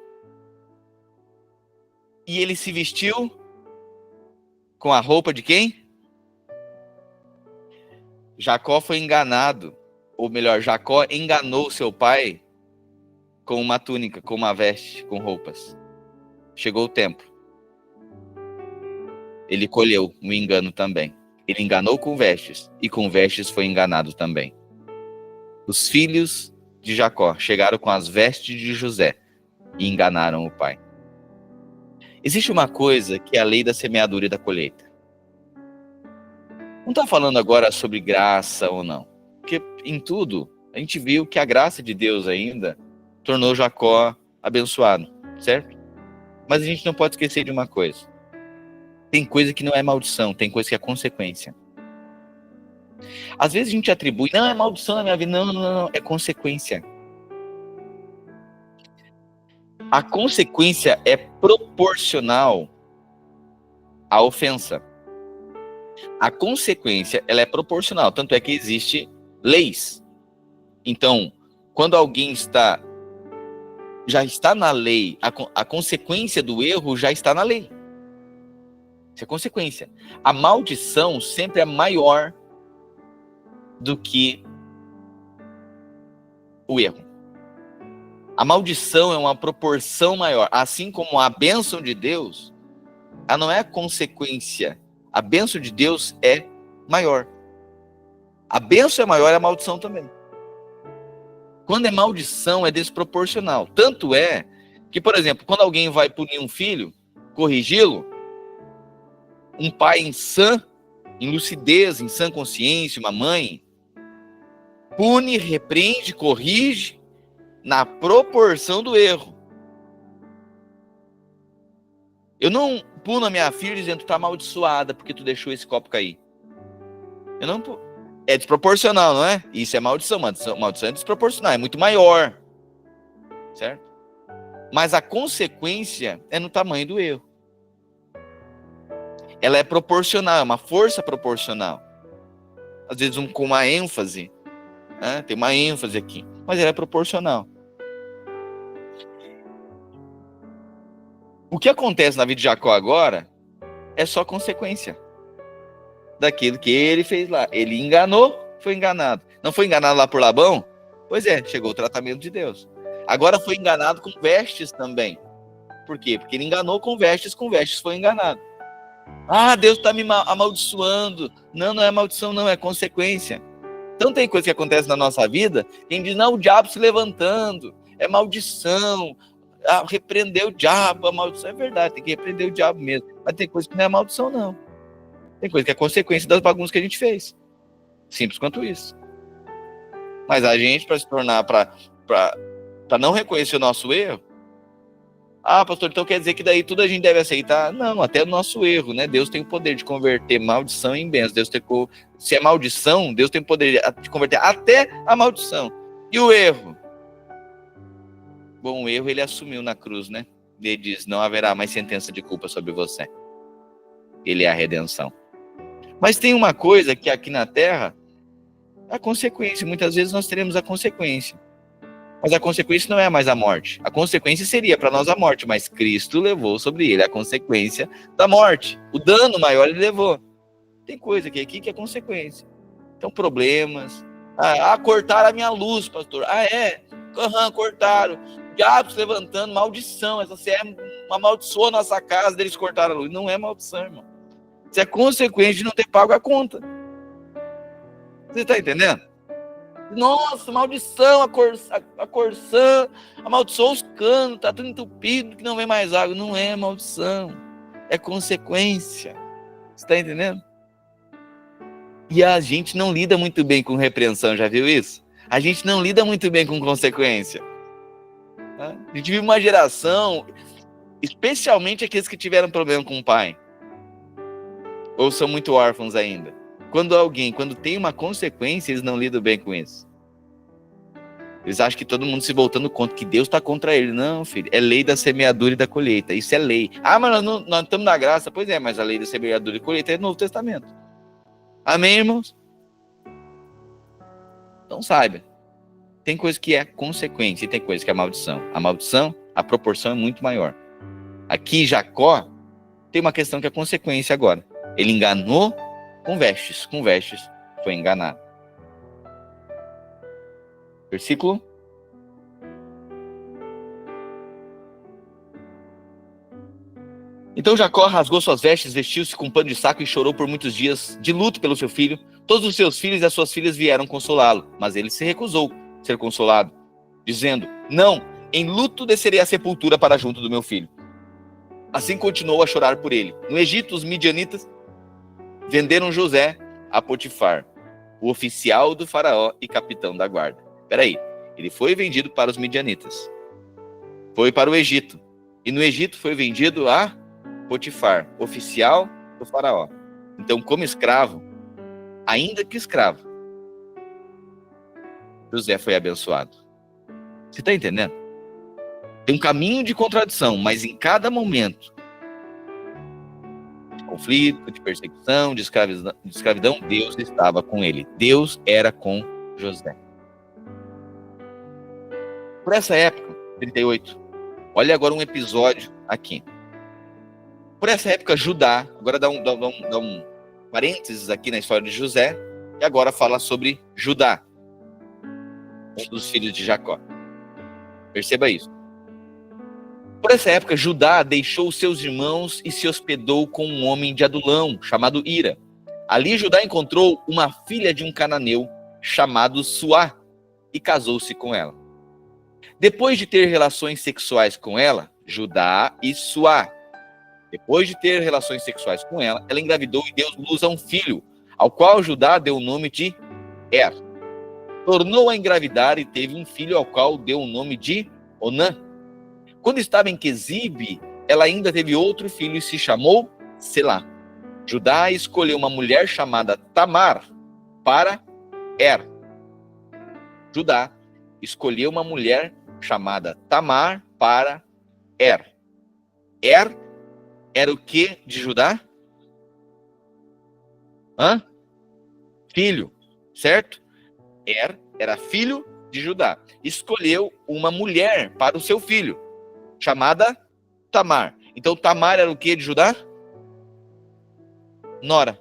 E ele se vestiu com a roupa de quem? Jacó foi enganado. Ou melhor, Jacó enganou seu pai com uma túnica, com uma veste, com roupas. Chegou o tempo. Ele colheu um engano também. Ele enganou com vestes, e com vestes foi enganado também. Os filhos de Jacó chegaram com as vestes de José e enganaram o pai. Existe uma coisa que é a lei da semeadura e da colheita. Não está falando agora sobre graça ou não. Porque em tudo, a gente viu que a graça de Deus ainda tornou Jacó abençoado, certo? Mas a gente não pode esquecer de uma coisa. Tem coisa que não é maldição, tem coisa que é consequência. Às vezes a gente atribui, não, é maldição na minha vida. Não, é consequência. A consequência é proporcional à ofensa. A consequência, ela é proporcional, tanto é que existe leis. Então, quando alguém já está na lei, a consequência do erro já está na lei. Isso é consequência. A maldição sempre é maior do que o erro. A maldição é uma proporção maior. Assim como a bênção de Deus, ela não é consequência. A bênção de Deus é maior. A bênção é maior, a maldição também. Quando é maldição, é desproporcional. Tanto é que, por exemplo, quando alguém vai punir um filho, corrigi-lo, um pai em lucidez, em sã consciência, uma mãe, pune, repreende, corrige na proporção do erro. Eu não puno a minha filha dizendo que tu tá amaldiçoada porque tu deixou esse copo cair. Eu não. É desproporcional, não é? Isso é maldição. Maldição é desproporcional, é muito maior. Certo? Mas a consequência é no tamanho do erro. Ela é proporcional, é uma força proporcional. Às vezes com uma ênfase. Né? Tem uma ênfase aqui. Mas ela é proporcional. O que acontece na vida de Jacó agora é só consequência daquilo que ele fez lá. Ele enganou, foi enganado. Não foi enganado lá por Labão? Pois é, chegou o tratamento de Deus. Agora foi enganado com vestes também. Por quê? Porque ele enganou com vestes foi enganado. Ah, Deus está me amaldiçoando. Não é maldição, não, é consequência. Então tem coisa que acontece na nossa vida, quem diz, não, o diabo se levantando, é maldição, repreender o diabo, a maldição é verdade, tem que repreender o diabo mesmo. Mas tem coisa que não é maldição, não. Tem coisa que é consequência das bagunças que a gente fez. Simples quanto isso. Mas a gente, para se tornar, para não reconhecer o nosso erro, pastor, então quer dizer que daí tudo a gente deve aceitar? Não, até o nosso erro, né? Deus tem o poder de converter maldição em bênção. Se é maldição, Deus tem o poder de converter até a maldição. E o erro? Bom, o erro ele assumiu na cruz, né? Ele diz, não haverá mais sentença de culpa sobre você. Ele é a redenção. Mas tem uma coisa que aqui na Terra, a consequência, muitas vezes nós teremos a consequência. Mas a consequência não é mais a morte. A consequência seria para nós a morte, mas Cristo levou sobre ele a consequência da morte. O dano maior ele levou. Tem coisa aqui que é consequência. Então, problemas. Cortaram a minha luz, pastor. Cortaram. Diabo se levantando, maldição. Essa amaldiçoou a nossa casa, eles cortaram a luz. Não é maldição, irmão. Isso é consequência de não ter pago a conta. Você está entendendo? Nossa, maldição, a Corsã amaldiçoou os canos, tá tudo entupido, que não vem mais água. Não é maldição, é consequência. Você está entendendo? E a gente não lida muito bem com repreensão, já viu isso? A gente não lida muito bem com consequência. A gente vive uma geração, especialmente aqueles que tiveram problema com o pai, ou são muito órfãos ainda. Quando tem uma consequência, eles não lidam bem com isso. Eles acham que todo mundo se voltando contra, que Deus está contra ele. Não, filho, é lei da semeadura e da colheita. Isso é lei. Ah, mas nós estamos na graça. Pois é, mas a lei da semeadura e colheita é do Novo Testamento. Amém, irmãos? Então saiba, tem coisa que é consequência e tem coisa que é maldição. A maldição, a proporção é muito maior. Aqui, Jacó tem uma questão que é consequência agora. Ele enganou com vestes foi enganado. Versículo. Então Jacó rasgou suas vestes, vestiu-se com pano de saco e chorou por muitos dias de luto pelo seu filho. Todos os seus filhos e as suas filhas vieram consolá-lo, mas ele se recusou a ser consolado, dizendo: não, em luto descerei à sepultura para junto do meu filho. Assim continuou a chorar por ele. No Egito, os midianitas venderam José a Potifar, o oficial do faraó e capitão da guarda. Peraí, ele foi vendido para os midianitas, foi para o Egito, e no Egito foi vendido a Potifar, oficial do faraó. Então, como escravo, ainda que escravo, José foi abençoado. Você está entendendo? Tem um caminho de contradição, mas em cada momento de conflito, de perseguição, de escravidão, Deus estava com ele. Deus era com José. Por essa época, 38, olha agora um episódio aqui. Por essa época, Judá, agora dá um parênteses aqui na história de José, e agora fala sobre Judá, um dos filhos de Jacó. Perceba isso. Por essa época, Judá deixou seus irmãos e se hospedou com um homem de Adulão, chamado Ira. Ali, Judá encontrou uma filha de um cananeu, chamado Suá, e casou-se com ela. Depois de ter relações sexuais com ela, Judá e Suá, depois de ter relações sexuais com ela, ela engravidou e deu luz a um filho, ao qual Judá deu o nome de Er. Tornou a engravidar e teve um filho, ao qual deu o nome de Onã. Quando estava em Quezibe, ela ainda teve outro filho e se chamou Selá. Judá escolheu uma mulher chamada Tamar para Er. Judá escolheu uma mulher chamada Tamar para Er. Er era o que de Judá? Filho, certo? Er era filho de Judá. Escolheu uma mulher para o seu filho, chamada Tamar. Então Tamar era o que de Judá? Nora.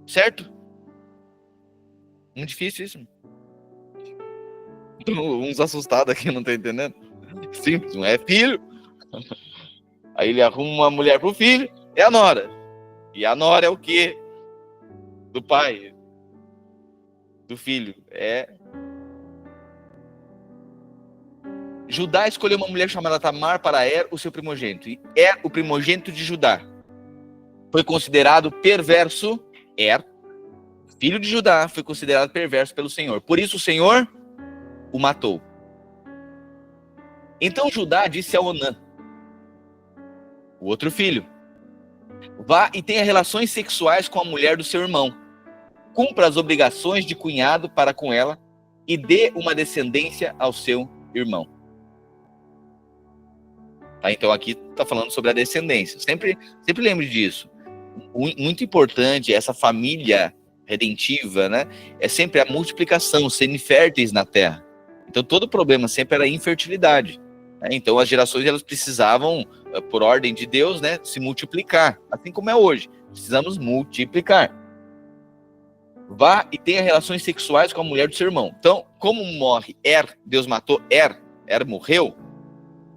Certo? Muito difícil isso. Uns assustados aqui, não estão entendendo? Simples, não é filho. Aí ele arruma uma mulher para o filho, é a nora. E a nora é o que? Do pai, do filho. Judá escolheu uma mulher chamada Tamar para Er, o seu primogênito. E Er, o primogênito de Judá, foi considerado perverso. Er, filho de Judá, foi considerado perverso pelo Senhor. Por isso o Senhor o matou. Então Judá disse a Onã, o outro filho: vá e tenha relações sexuais com a mulher do seu irmão. Cumpra as obrigações de cunhado para com ela e dê uma descendência ao seu irmão. Tá, então aqui está falando sobre a descendência. Sempre lembre disso. Muito importante, essa família redentiva, né? É sempre a multiplicação, serem férteis na terra. Então todo problema sempre era a infertilidade. Né? Então as gerações elas precisavam, por ordem de Deus, né, se multiplicar. Assim como é hoje. Precisamos multiplicar. Vá e tenha relações sexuais com a mulher do seu irmão. Então, como morre Er, Deus matou Er morreu,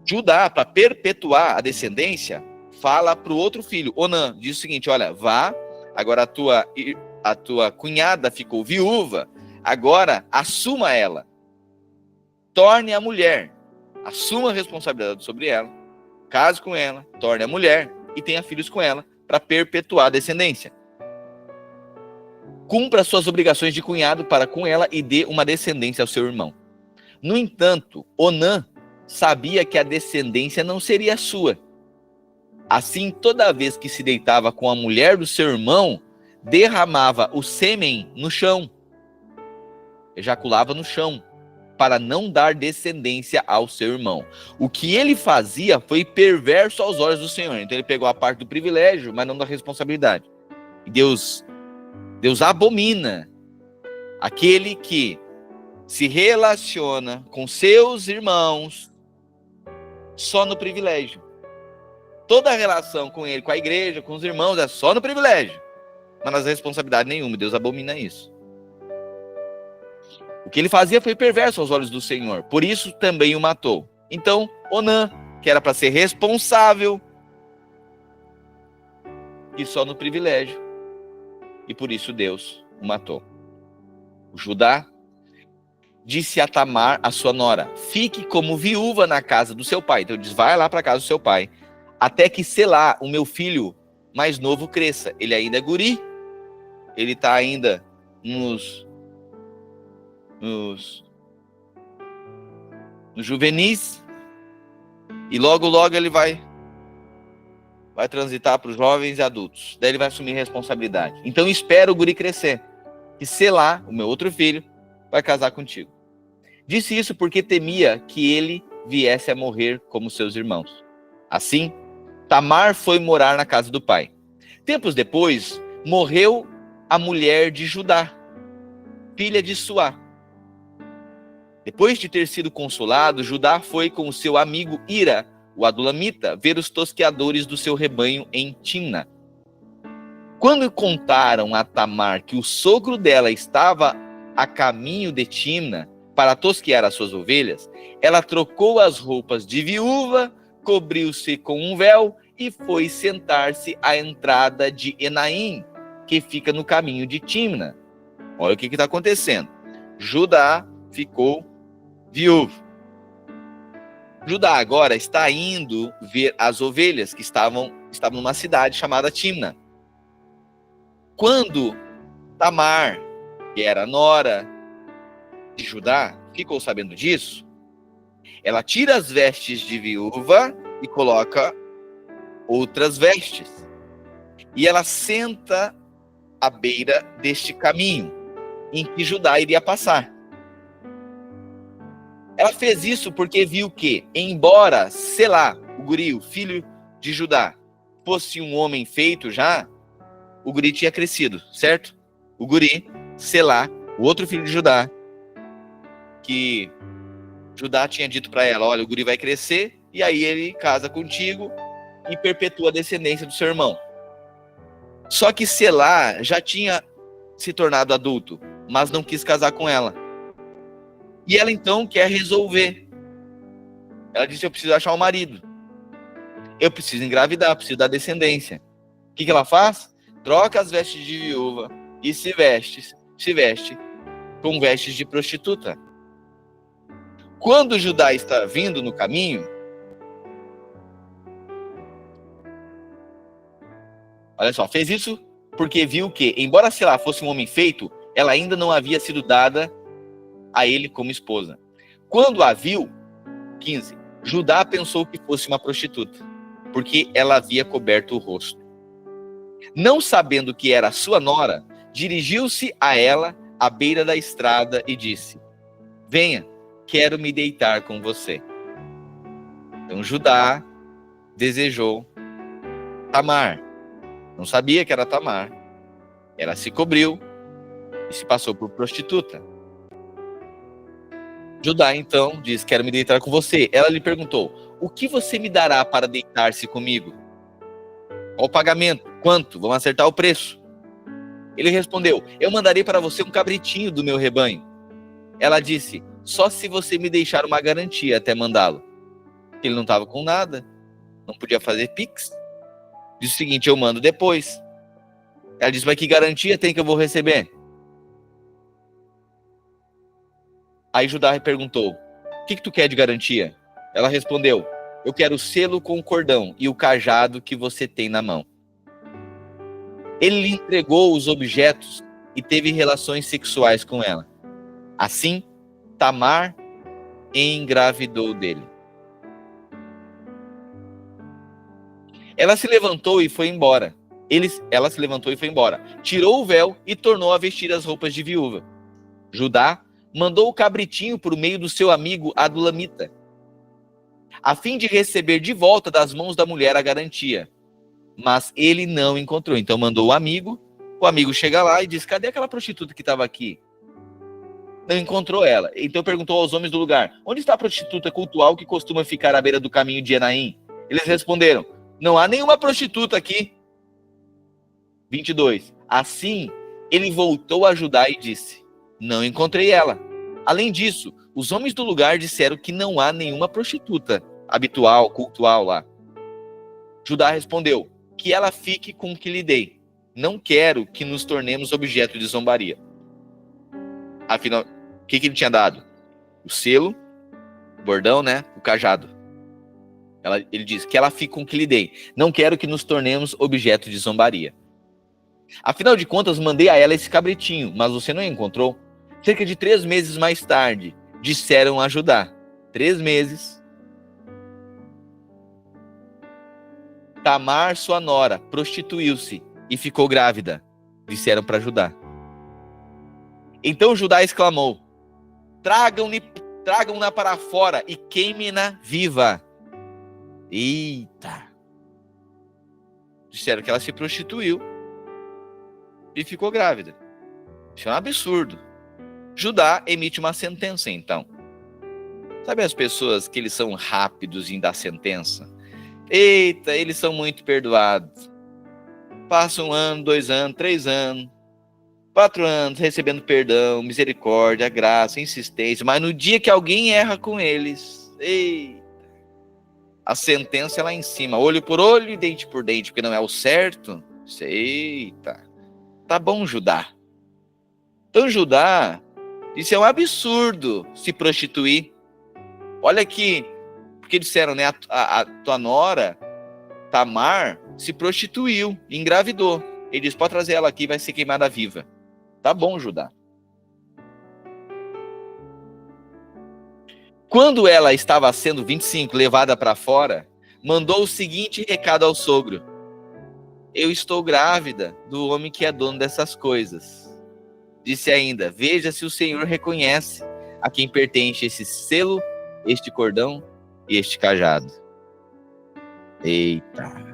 Judá, para perpetuar a descendência, fala para o outro filho, Onã, diz o seguinte: olha, vá, agora a tua cunhada ficou viúva, agora assuma ela, torne a mulher, assuma a responsabilidade sobre ela, case com ela, torne a mulher e tenha filhos com ela, para perpetuar a descendência. cumpra suas obrigações de cunhado para com ela e dê uma descendência ao seu irmão. No entanto, Onã sabia que a descendência não seria sua. Assim, toda vez que se deitava com a mulher do seu irmão, derramava o sêmen no chão, ejaculava no chão, para não dar descendência ao seu irmão. O que ele fazia foi perverso aos olhos do Senhor. Então ele pegou a parte do privilégio, mas não da responsabilidade. E Deus abomina aquele que se relaciona com seus irmãos só no privilégio. Toda a relação com ele, com a igreja, com os irmãos, é só no privilégio. Mas não tem responsabilidade nenhuma. Deus abomina isso. O que ele fazia foi perverso aos olhos do Senhor. Por isso também o matou. Então, Onã, que era para ser responsável, e só no privilégio. E por isso Deus o matou. O Judá disse a Tamar, a sua nora: fique como viúva na casa do seu pai. Então ele diz: vai lá para a casa do seu pai, até que Selá, o meu filho mais novo, cresça. Ele ainda é guri, ele está ainda nos juvenis, e logo ele vai transitar para os jovens e adultos. Daí ele vai assumir responsabilidade. Então espera o guri crescer, que Selá, o meu outro filho, vai casar contigo. Disse isso porque temia que ele viesse a morrer como seus irmãos. Assim, Tamar foi morar na casa do pai. Tempos depois, morreu a mulher de Judá, filha de Suá. Depois de ter sido consolado, Judá foi com o seu amigo Ira, o adulamita, ver os tosqueadores do seu rebanho em Timna. Quando contaram a Tamar que o sogro dela estava a caminho de Timna para tosquear as suas ovelhas, ela trocou as roupas de viúva, cobriu-se com um véu e foi sentar-se à entrada de Enaim, que fica no caminho de Timna. Olha o que está acontecendo. Judá ficou viúvo. Judá agora está indo ver as ovelhas que estavam numa cidade chamada Timna. Quando Tamar, que era nora de Judá, ficou sabendo disso, ela tira as vestes de viúva e coloca outras vestes. E ela senta à beira deste caminho em que Judá iria passar. Ela fez isso porque viu que, embora Selá, o guri, o filho de Judá, fosse um homem feito já, o guri tinha crescido, certo? O guri, Selá, o outro filho de Judá, que Judá tinha dito para ela: olha, o guri vai crescer, e aí ele casa contigo e perpetua a descendência do seu irmão. Só que Selá já tinha se tornado adulto, mas não quis casar com ela. E ela então quer resolver. Ela disse: eu preciso achar um marido. Eu preciso engravidar, preciso dar descendência. O que ela faz? Troca as vestes de viúva e se veste com vestes de prostituta. Quando Judá está vindo no caminho, olha só, fez isso porque viu que, embora Selá fosse um homem feito, ela ainda não havia sido dada a ele como esposa. Quando a viu, 15, Judá pensou que fosse uma prostituta, porque ela havia coberto o rosto. Não sabendo que era sua nora, dirigiu-se a ela à beira da estrada e disse: venha, quero me deitar com você. Então Judá desejou Tamar. Não sabia que era Tamar. Ela se cobriu e se passou por prostituta. Judá então diz: quero me deitar com você. Ela lhe perguntou: o que você me dará para deitar-se comigo? Qual o pagamento? Quanto? Vamos acertar o preço. Ele respondeu: eu mandarei para você um cabritinho do meu rebanho. Ela disse: só se você me deixar uma garantia até mandá-lo. Ele não estava com nada, não podia fazer pix. Diz o seguinte: eu mando depois. Ela disse: mas que garantia tem que eu vou receber? Aí Judá perguntou: o que tu quer de garantia? Ela respondeu: eu quero o selo com o cordão e o cajado que você tem na mão. Ele lhe entregou os objetos e teve relações sexuais com ela. Assim, Tamar engravidou dele. Ela se levantou e foi embora. Ela se levantou e foi embora. Tirou o véu e tornou a vestir as roupas de viúva. Judá mandou o cabritinho por meio do seu amigo Adulamita, a fim de receber de volta das mãos da mulher a garantia. Mas ele não encontrou. Então mandou o amigo chega lá e diz: cadê aquela prostituta que estava aqui? Não encontrou ela. Então perguntou aos homens do lugar: onde está a prostituta cultual que costuma ficar à beira do caminho de Enaim? Eles responderam: não há nenhuma prostituta aqui. 22. Assim, ele voltou a Judá e disse: não encontrei ela. Além disso, os homens do lugar disseram que não há nenhuma prostituta habitual, cultual lá. Judá respondeu: que ela fique com o que lhe dei. Não quero que nos tornemos objeto de zombaria. Afinal, o que ele tinha dado? O selo, o bordão, né? O cajado. Ele diz: que ela fique com o que lhe dei. Não quero que nos tornemos objeto de zombaria. Afinal de contas, mandei a ela esse cabritinho, mas você não encontrou. Cerca de 3 meses mais tarde, disseram a Judá. 3 meses. Tamar, sua nora, prostituiu-se e ficou grávida, disseram para Judá. Então Judá exclamou: tragam-na para fora e queimem-na viva. Eita! Disseram que ela se prostituiu e ficou grávida. Isso é um absurdo. Judá emite uma sentença, então. Sabe as pessoas que eles são rápidos em dar sentença? Eita, eles são muito perdoados. Passa 1 ano, 2 anos, 3 anos, 4 anos recebendo perdão, misericórdia, graça, insistência. Mas no dia que alguém erra com eles, eita, a sentença é lá em cima. Olho por olho e dente por dente, porque não é o certo. Eita. Tá bom, Judá. Então, Judá, isso é um absurdo se prostituir. Olha aqui, porque disseram, né? A tua nora, Tamar, se prostituiu, engravidou. Ele disse: pode trazer ela aqui, vai ser queimada viva. Tá bom, Judá. Quando ela estava sendo 25, levada para fora, mandou o seguinte recado ao sogro: eu estou grávida do homem que é dono dessas coisas. Disse ainda: veja se o Senhor reconhece a quem pertence esse selo, este cordão e este cajado. Eita.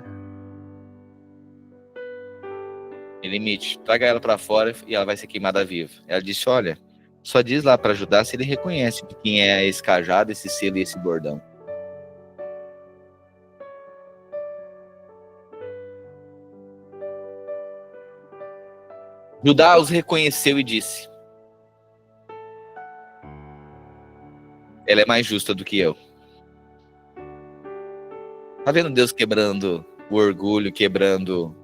Ele limite: traga ela para fora e ela vai ser queimada viva. Ela disse: olha, só diz lá para Judá se ele reconhece de quem é esse cajado, esse selo e esse bordão. Judá os reconheceu e disse: ela é mais justa do que eu. Tá vendo Deus quebrando o orgulho, quebrando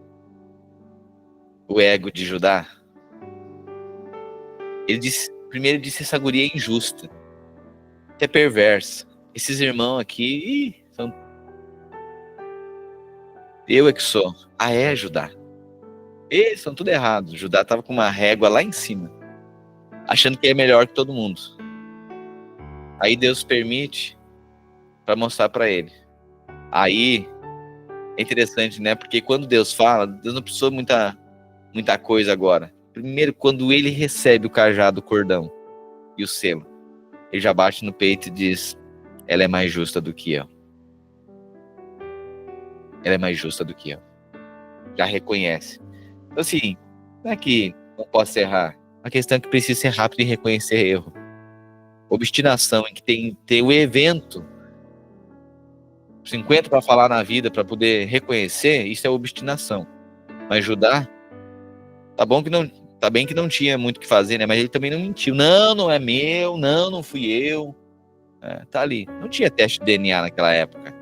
o ego de Judá? Primeiro disse: essa guria é injusta, é perversa. Esses irmãos aqui, são... eu é que sou. Ah, é, Judá? Eles são tudo errados. Judá estava com uma régua lá em cima, achando que é melhor que todo mundo. Aí Deus permite para mostrar para ele. Aí é interessante, né? Porque quando Deus fala, Deus não precisou muita coisa agora. Primeiro, quando ele recebe o cajado, o cordão e o selo, ele já bate no peito e diz: ela é mais justa do que eu. Ela é mais justa do que eu. Já reconhece. Então, assim, não é que não posso errar. A questão é que precisa ser rápido em reconhecer erro. Obstinação em que tem o evento 50 para falar na vida, para poder reconhecer, isso é obstinação. Mas Judá, tá bem que não tinha muito o que fazer, né? Mas ele também não mentiu. Não é meu, não fui eu. Tá ali. Não tinha teste de DNA naquela época.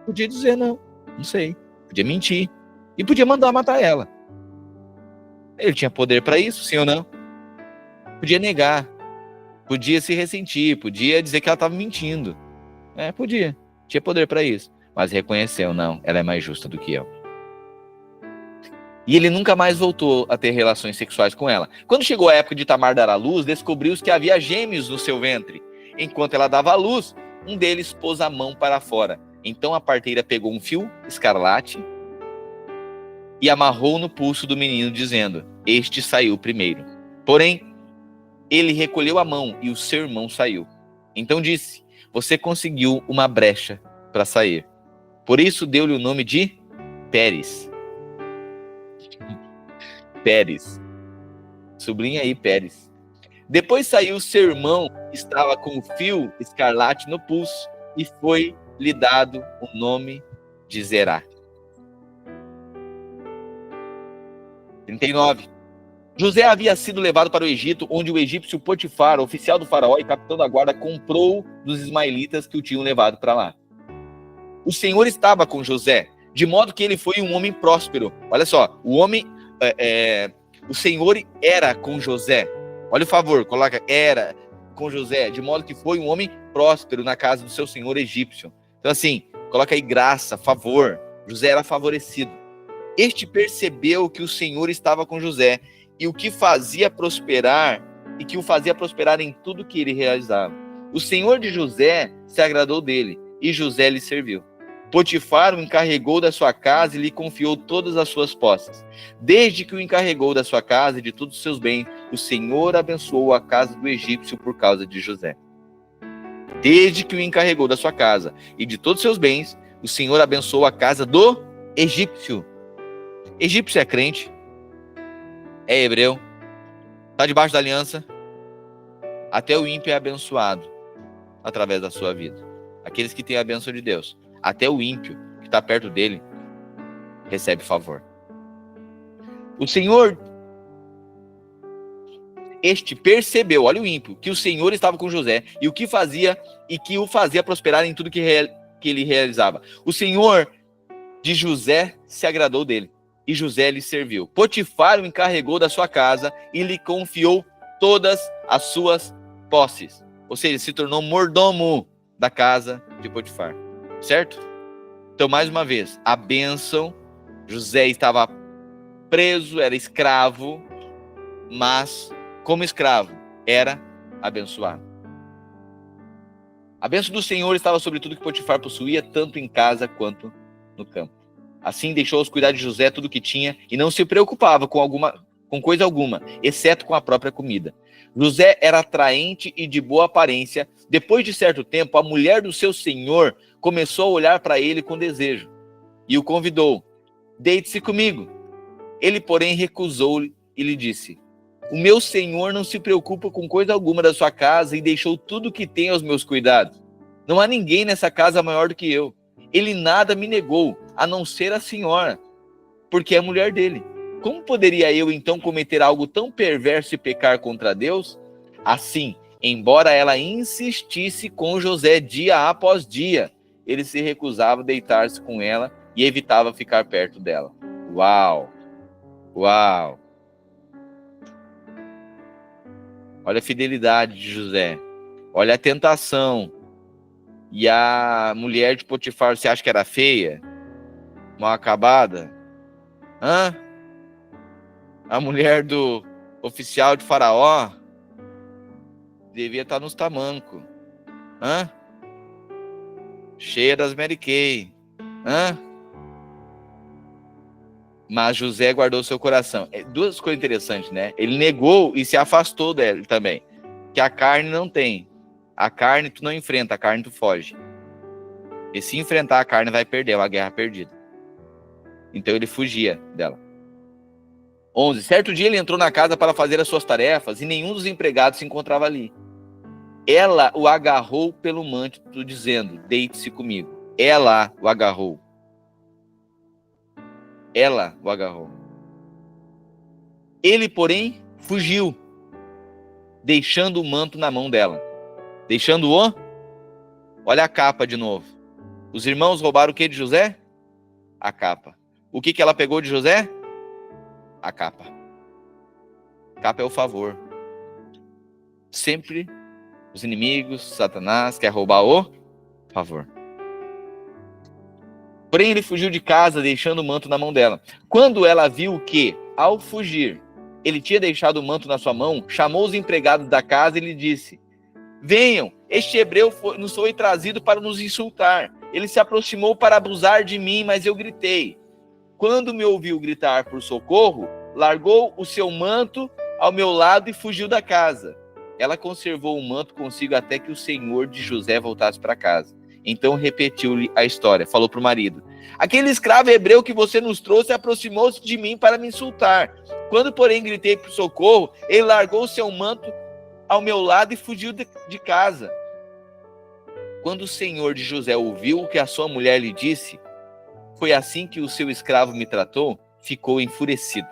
Podia dizer não sei. Podia mentir. E podia mandar matar ela. Ele tinha poder para isso, sim ou não? Podia negar. Podia se ressentir. Podia dizer que ela estava mentindo. Podia. Tinha poder para isso. Mas reconheceu, não. Ela é mais justa do que eu. E ele nunca mais voltou a ter relações sexuais com ela. Quando chegou a época de Tamar dar à luz, descobriu-se que havia gêmeos no seu ventre. Enquanto ela dava à luz, um deles pôs a mão para fora. Então a parteira pegou um fio escarlate e amarrou no pulso do menino, dizendo: este saiu primeiro. Porém, ele recolheu a mão e o seu irmão saiu. Então disse: você conseguiu uma brecha para sair. Por isso deu-lhe o nome de Pérez. Pérez. Sublinha aí, Pérez. Depois saiu seu irmão, que estava com o fio escarlate no pulso, e foi-lhe dado o nome de Zerá. 39. José havia sido levado para o Egito, onde o egípcio Potifar, oficial do faraó e capitão da guarda, comprou dos ismaelitas que o tinham levado para lá. O Senhor estava com José, de modo que ele foi um homem próspero. Olha só, o Senhor era com José. Olha o favor, coloca, era com José, de modo que foi um homem próspero na casa do seu senhor egípcio. Então assim, coloca aí graça, favor. José era favorecido. Este percebeu que o Senhor estava com José e o que fazia prosperar, e que o fazia prosperar em tudo que ele realizava. O Senhor de José se agradou dele, e José lhe serviu. Potifar o encarregou da sua casa e lhe confiou todas as suas posses. Desde que o encarregou da sua casa e de todos os seus bens, o Senhor abençoou a casa do egípcio por causa de José. Desde que o encarregou da sua casa e de todos os seus bens, o Senhor abençoou a casa do egípcio. Egípcio é crente, é hebreu, está debaixo da aliança. Até o ímpio é abençoado através da sua vida. Aqueles que têm a bênção de Deus. Até o ímpio que está perto dele recebe favor. O Senhor, este percebeu, olha o ímpio, que o Senhor estava com José e o que fazia e que o fazia prosperar em tudo que ele realizava. O Senhor de José se agradou dele e José lhe serviu. Potifar o encarregou da sua casa e lhe confiou todas as suas posses. Ou seja, se tornou mordomo da casa de Potifar. Certo? Então, mais uma vez, a bênção. José estava preso, era escravo, mas, como escravo, era abençoado. A bênção do Senhor estava sobre tudo que Potifar possuía, tanto em casa quanto no campo. Assim, deixou-os cuidar de José tudo o que tinha e não se preocupava com coisa alguma, exceto com a própria comida. José era atraente e de boa aparência. Depois de certo tempo, a mulher do seu senhor começou a olhar para ele com desejo e o convidou: deite-se comigo. Ele, porém, recusou e lhe disse: o meu senhor não se preocupa com coisa alguma da sua casa e deixou tudo o que tem aos meus cuidados. Não há ninguém nessa casa maior do que eu. Ele nada me negou, a não ser a senhora, porque é mulher dele. Como poderia eu, então, cometer algo tão perverso e pecar contra Deus? Assim, embora ela insistisse com José dia após dia, ele se recusava a deitar-se com ela e evitava ficar perto dela. Uau! Uau! Olha a fidelidade de José. Olha a tentação. E a mulher de Potifar, você acha que era feia? Mal acabada? Hã? A mulher do oficial de Faraó devia estar nos tamancos. Hã? Cheia das Mary Kay. Hã? Mas José guardou seu coração. Duas coisas interessantes, né? Ele negou e se afastou dele também. Que a carne não tem. A carne tu não enfrenta, a carne tu foge. E se enfrentar a carne vai perder, é uma guerra perdida. Então ele fugia dela. 11. Certo dia ele entrou na casa para fazer as suas tarefas e nenhum dos empregados se encontrava ali. Ela o agarrou pelo manto, dizendo: deite-se comigo. Ela o agarrou. Ela o agarrou. Ele, porém, fugiu, deixando o manto na mão dela. Deixando-o? Olha a capa de novo. Os irmãos roubaram o que de José? A capa. O que ela pegou de José? A capa. Capa é o favor. Sempre os inimigos, Satanás, quer roubar o favor. Porém, ele fugiu de casa, deixando o manto na mão dela. Quando ela viu que, ao fugir, ele tinha deixado o manto na sua mão, chamou os empregados da casa e lhe disse: venham, este hebreu nos foi trazido para nos insultar. Ele se aproximou para abusar de mim, mas eu gritei. Quando me ouviu gritar por socorro, largou o seu manto ao meu lado e fugiu da casa. Ela conservou o manto consigo até que o senhor de José voltasse para casa. Então repetiu-lhe a história, falou para o marido: aquele escravo hebreu que você nos trouxe aproximou-se de mim para me insultar. Quando, porém, gritei por socorro, ele largou o seu manto ao meu lado e fugiu de casa. Quando o senhor de José ouviu o que a sua mulher lhe disse, foi assim que o seu escravo me tratou, ficou enfurecido.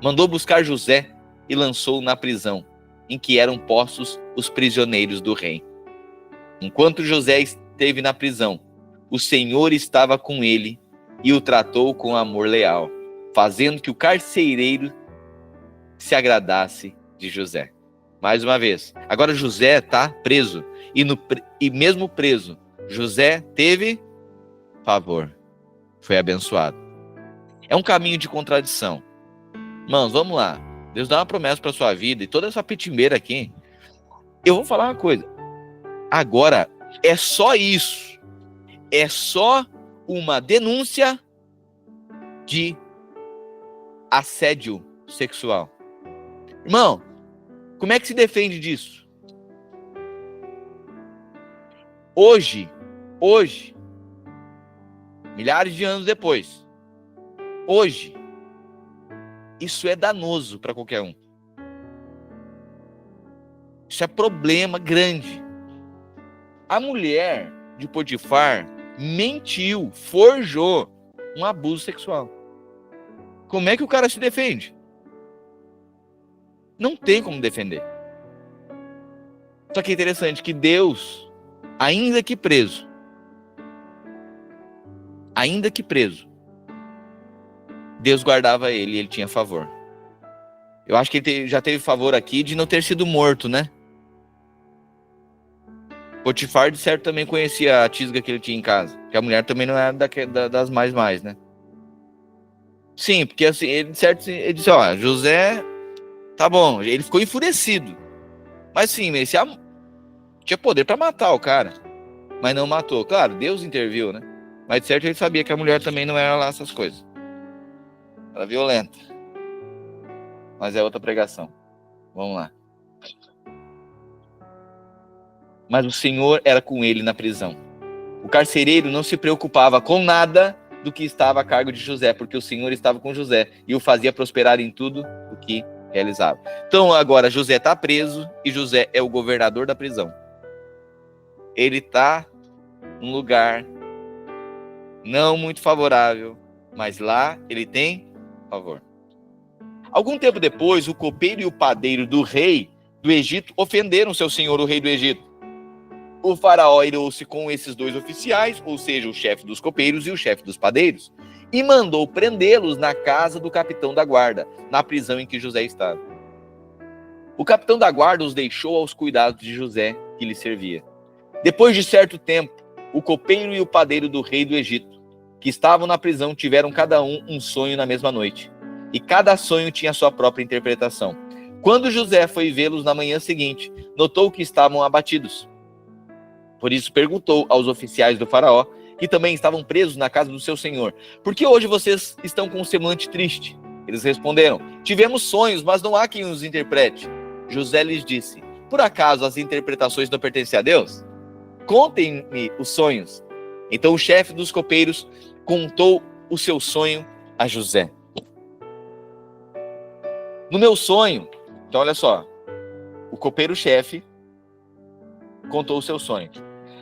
Mandou buscar José e lançou-o na prisão, em que eram postos os prisioneiros do rei. Enquanto José esteve na prisão, o Senhor estava com ele e o tratou com amor leal, fazendo que o carcereiro se agradasse de José. Mais uma vez, agora José está preso, e mesmo preso, José teve favor, foi abençoado. É um caminho de contradição. Irmãos, vamos lá. Deus dá uma promessa para sua vida e toda essa pitimbeira aqui. Eu vou falar uma coisa. Agora, é só isso. É só uma denúncia de assédio sexual. Irmão, como é que se defende disso? Hoje, milhares de anos depois, hoje, isso é danoso para qualquer um. Isso é problema grande. A mulher de Potifar mentiu, forjou um abuso sexual. Como é que o cara se defende? Não tem como defender. Só que é interessante que Deus, ainda que preso, Deus guardava ele e ele tinha favor. Eu acho que ele já teve favor aqui de não ter sido morto, né? Potifar, de certo, também conhecia a tisga que ele tinha em casa. Que a mulher também não era das mais, né? Sim, porque assim, ele, de certo, ele disse, ó, José, tá bom. Ele ficou enfurecido. Mas sim, esse tinha poder para matar o cara. Mas não matou. Claro, Deus interviu, né? Mas de certo ele sabia que a mulher também não era lá essas coisas. Ela é violenta. Mas é outra pregação. Vamos lá. Mas o Senhor era com ele na prisão. O carcereiro não se preocupava com nada do que estava a cargo de José, porque o Senhor estava com José e o fazia prosperar em tudo o que realizava. Então agora José está preso e José é o governador da prisão. Ele está num lugar não muito favorável, mas lá ele tem favor. Algum tempo depois, o copeiro e o padeiro do rei do Egito ofenderam seu senhor, o rei do Egito. O faraó irou-se com esses dois oficiais, ou seja, o chefe dos copeiros e o chefe dos padeiros, e mandou prendê-los na casa do capitão da guarda, na prisão em que José estava. O capitão da guarda os deixou aos cuidados de José, que lhe servia. Depois de certo tempo, o copeiro e o padeiro do rei do Egito, que estavam na prisão, tiveram cada um sonho na mesma noite. E cada sonho tinha sua própria interpretação. Quando José foi vê-los na manhã seguinte, notou que estavam abatidos. Por isso perguntou aos oficiais do faraó, que também estavam presos na casa do seu senhor: por que hoje vocês estão com um semblante triste? Eles responderam: tivemos sonhos, mas não há quem os interprete. José lhes disse: por acaso as interpretações não pertencem a Deus? Contem-me os sonhos. Então o chefe dos copeiros contou o seu sonho a José. No meu sonho, então olha só, o copeiro-chefe contou o seu sonho.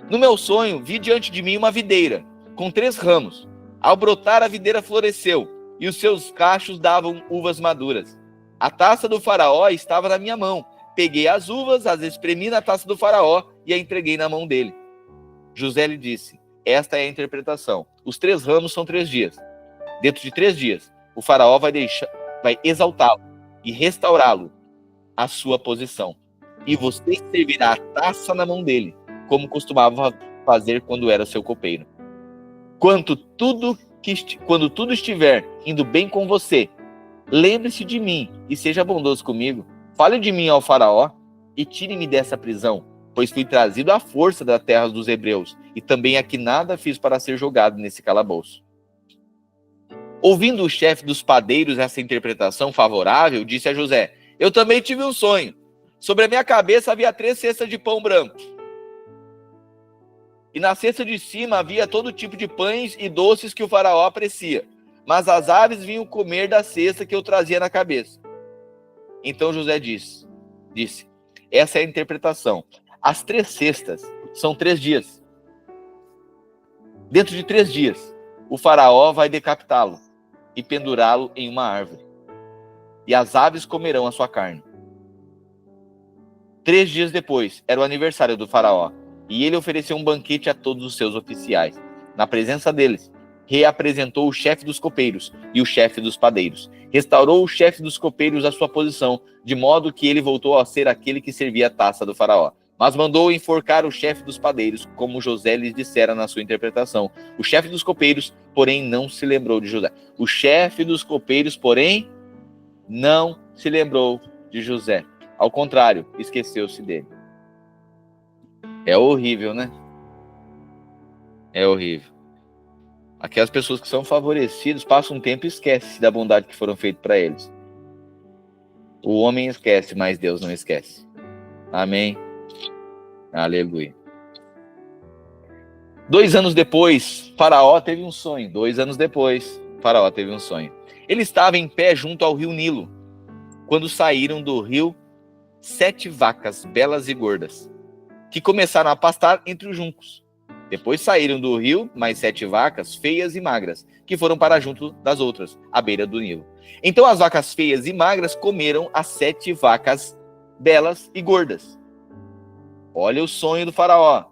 No meu sonho, vi diante de mim uma videira, com 3 ramos. Ao brotar, a videira floresceu, e os seus cachos davam uvas maduras. A taça do faraó estava na minha mão. Peguei as uvas, as espremi na taça do faraó e a entreguei na mão dele. José lhe disse: esta é a interpretação. Os 3 ramos são 3 dias. Dentro de 3 dias, o faraó vai exaltá-lo e restaurá-lo à sua posição. E você servirá a taça na mão dele, como costumava fazer quando era seu copeiro. Quando tudo estiver indo bem com você, lembre-se de mim e seja bondoso comigo. Fale de mim ao faraó e tire-me dessa prisão, pois fui trazido à força da terra dos hebreus, e também aqui nada fiz para ser jogado nesse calabouço. Ouvindo o chefe dos padeiros essa interpretação favorável, disse a José: eu também tive um sonho. Sobre a minha cabeça havia 3 cestas de pão branco. E na cesta de cima havia todo tipo de pães e doces que o faraó aprecia. Mas as aves vinham comer da cesta que eu trazia na cabeça. Então José disse, essa é a interpretação. As 3 cestas são 3 dias. Dentro de 3 dias, o faraó vai decapitá-lo e pendurá-lo em uma árvore. E as aves comerão a sua carne. 3 dias depois, era o aniversário do faraó. E ele ofereceu um banquete a todos os seus oficiais. Na presença deles, reapresentou o chefe dos copeiros e o chefe dos padeiros. Restaurou o chefe dos copeiros à sua posição, de modo que ele voltou a ser aquele que servia a taça do faraó. Mas mandou enforcar o chefe dos padeiros, como José lhes dissera na sua interpretação. O chefe dos copeiros, porém, não se lembrou de José. O chefe dos copeiros, porém, não se lembrou de José. Ao contrário, esqueceu-se dele. É horrível, né? É horrível. Aquelas pessoas que são favorecidas passam um tempo e esquecem da bondade que foram feitas para eles. O homem esquece, mas Deus não esquece. Amém? Aleluia. 2 anos depois, Faraó teve um sonho. 2 anos depois, Faraó teve um sonho. Ele estava em pé junto ao rio Nilo, quando saíram do rio 7 vacas belas e gordas, que começaram a pastar entre os juncos. Depois saíram do rio mais 7 vacas feias e magras, que foram para junto das outras, à beira do Nilo. Então as vacas feias e magras comeram as 7 vacas belas e gordas. Olha o sonho do faraó.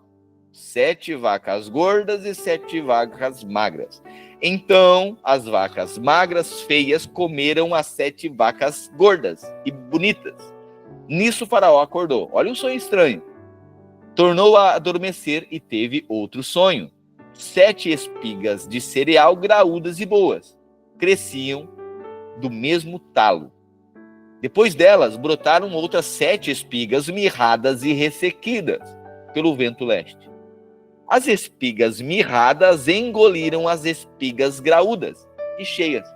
7 vacas gordas e 7 vacas magras. Então as vacas magras feias comeram as 7 vacas gordas e bonitas. Nisso o faraó acordou. Olha um sonho estranho. Tornou a adormecer e teve outro sonho. 7 espigas de cereal graúdas e boas cresciam do mesmo talo. Depois delas brotaram outras 7 espigas mirradas e ressequidas pelo vento leste. As espigas mirradas engoliram as espigas graúdas e cheias.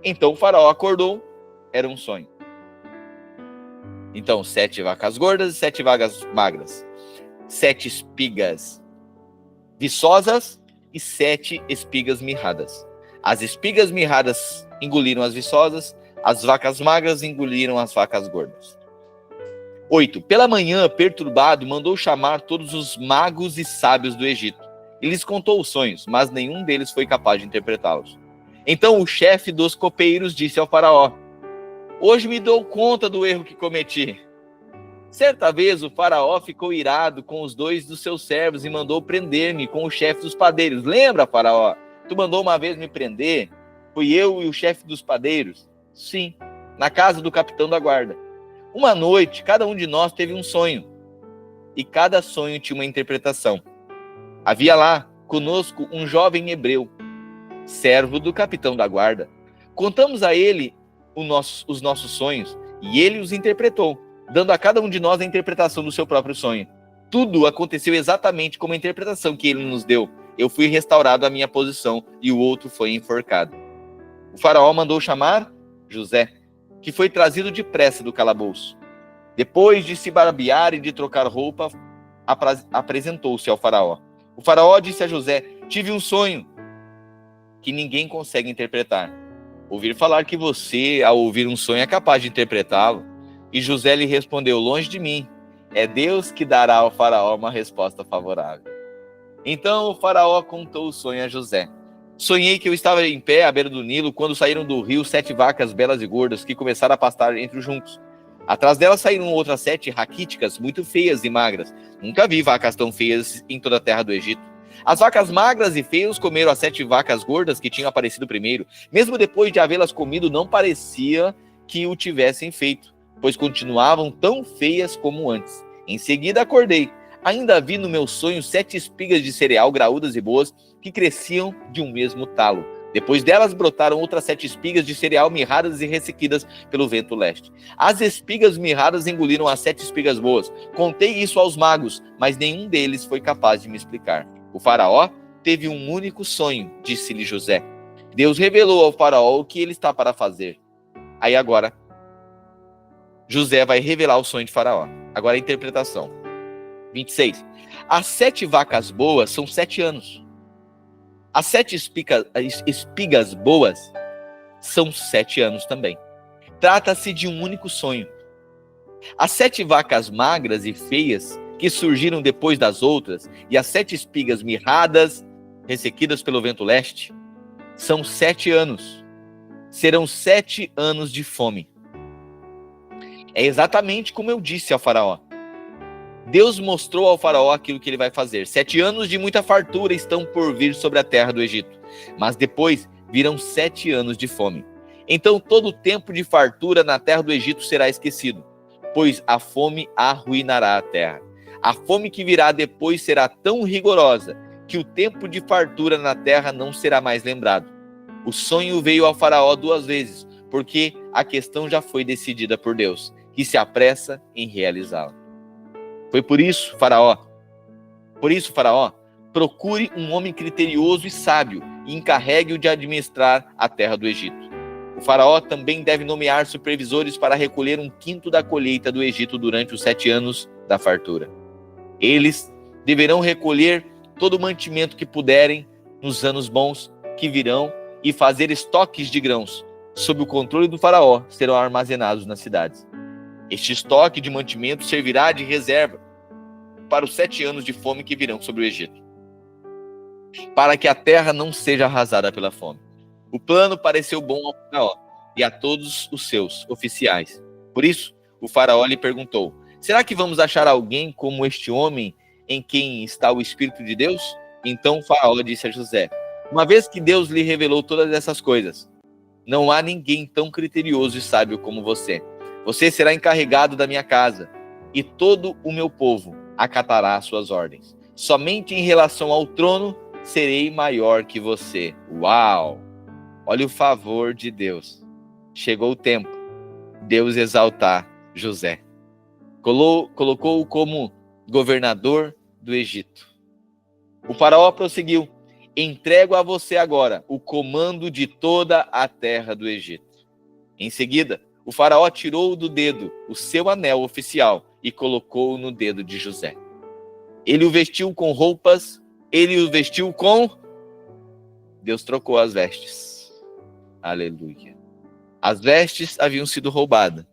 Então o faraó acordou. Era um sonho. Então 7 vacas gordas e 7 vacas magras. 7 espigas viçosas e 7 espigas mirradas. As espigas mirradas engoliram as viçosas, as vacas magras engoliram as vacas gordas. 8. Pela manhã, perturbado, mandou chamar todos os magos e sábios do Egito. E lhes contou os sonhos, mas nenhum deles foi capaz de interpretá-los. Então o chefe dos copeiros disse ao faraó: hoje me dou conta do erro que cometi. Certa vez o faraó ficou irado com os 2 dos seus servos e mandou prender-me com o chefe dos padeiros. Lembra, faraó? Tu mandou uma vez me prender? Fui eu e o chefe dos padeiros? Sim, na casa do capitão da guarda. Uma noite, cada um de nós teve um sonho. E cada sonho tinha uma interpretação. Havia lá, conosco, um jovem hebreu, servo do capitão da guarda. Contamos a ele os nossos sonhos e ele os interpretou, dando a cada um de nós a interpretação do seu próprio sonho. Tudo aconteceu exatamente como a interpretação que ele nos deu. Eu fui restaurado à minha posição e o outro foi enforcado. O faraó mandou chamar José, que foi trazido depressa do calabouço. Depois de se barbear e de trocar roupa, apresentou-se ao faraó. O faraó disse a José: tive um sonho que ninguém consegue interpretar. Ouvir falar que você, ao ouvir um sonho, é capaz de interpretá-lo. E José lhe respondeu: longe de mim, é Deus que dará ao faraó uma resposta favorável. Então o faraó contou o sonho a José. Sonhei que eu estava em pé à beira do Nilo, quando saíram do rio 7 vacas belas e gordas, que começaram a pastar entre os juncos. Atrás delas saíram outras 7 raquíticas, muito feias e magras. Nunca vi vacas tão feias em toda a terra do Egito. As vacas magras e feias comeram as 7 vacas gordas que tinham aparecido primeiro. Mesmo depois de havê-las comido, não parecia que o tivessem feito, pois continuavam tão feias como antes. Em seguida acordei. Ainda vi no meu sonho 7 espigas de cereal graúdas e boas que cresciam de um mesmo talo. Depois delas brotaram outras 7 espigas de cereal mirradas e ressequidas pelo vento leste. As espigas mirradas engoliram as 7 espigas boas. Contei isso aos magos, mas nenhum deles foi capaz de me explicar. O faraó teve um único sonho, disse-lhe José. Deus revelou ao faraó o que ele está para fazer. Aí agora, José vai revelar o sonho de faraó. Agora a interpretação. 26. As 7 vacas boas são 7 anos. As 7 espigas boas são 7 anos também. Trata-se de um único sonho. As 7 vacas magras e feias que surgiram depois das outras e as 7 espigas mirradas, ressequidas pelo vento leste, são 7 anos. Serão 7 anos de fome. É exatamente como eu disse ao faraó. Deus mostrou ao faraó aquilo que ele vai fazer. 7 anos de muita fartura estão por vir sobre a terra do Egito. Mas depois virão 7 anos de fome. Então todo o tempo de fartura na terra do Egito será esquecido, pois a fome arruinará a terra. A fome que virá depois será tão rigorosa que o tempo de fartura na terra não será mais lembrado. O sonho veio ao faraó 2 vezes, porque a questão já foi decidida por Deus, que se apressa em realizá-la. Por isso, Faraó, procure um homem criterioso e sábio e encarregue-o de administrar a terra do Egito. O faraó também deve nomear supervisores para recolher 1/5 da colheita do Egito durante os 7 anos da fartura. Eles deverão recolher todo o mantimento que puderem nos anos bons que virão e fazer estoques de grãos. Sob o controle do faraó serão armazenados nas cidades. Este estoque de mantimento servirá de reserva para os 7 anos de fome que virão sobre o Egito, para que a terra não seja arrasada pela fome. O plano pareceu bom ao faraó e a todos os seus oficiais. Por isso, o faraó lhe perguntou: será que vamos achar alguém como este homem em quem está o Espírito de Deus? Então o faraó disse a José: uma vez que Deus lhe revelou todas essas coisas, não há ninguém tão criterioso e sábio como você. Você será encarregado da minha casa, e todo o meu povo acatará as suas ordens. Somente em relação ao trono serei maior que você. Uau! Olha o favor de Deus. Chegou o tempo de Deus exaltar José. Colocou-o como governador do Egito. O faraó prosseguiu: entrego a você agora o comando de toda a terra do Egito. Em seguida, o faraó tirou do dedo o seu anel oficial e colocou-o no dedo de José. Ele o vestiu com roupas, Deus trocou as vestes. Aleluia. As vestes haviam sido roubadas,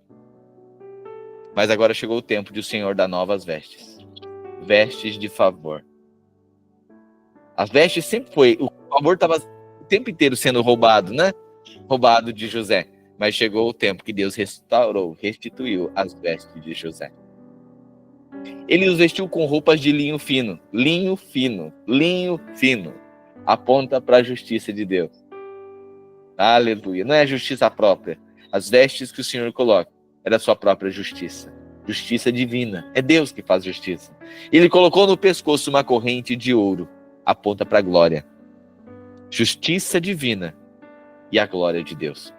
mas agora chegou o tempo de o Senhor dar novas vestes. Vestes de favor. As vestes sempre foi, o favor estava o tempo inteiro sendo roubado, né? Roubado de José. Mas chegou o tempo que Deus restituiu as vestes de José. Ele os vestiu com roupas de linho fino. Linho fino. Linho fino. Aponta para a justiça de Deus. Aleluia. Não é a justiça própria. As vestes que o Senhor coloca é da sua própria justiça. Justiça divina. É Deus que faz justiça. Ele colocou no pescoço uma corrente de ouro. Aponta para a glória. Justiça divina e a glória de Deus.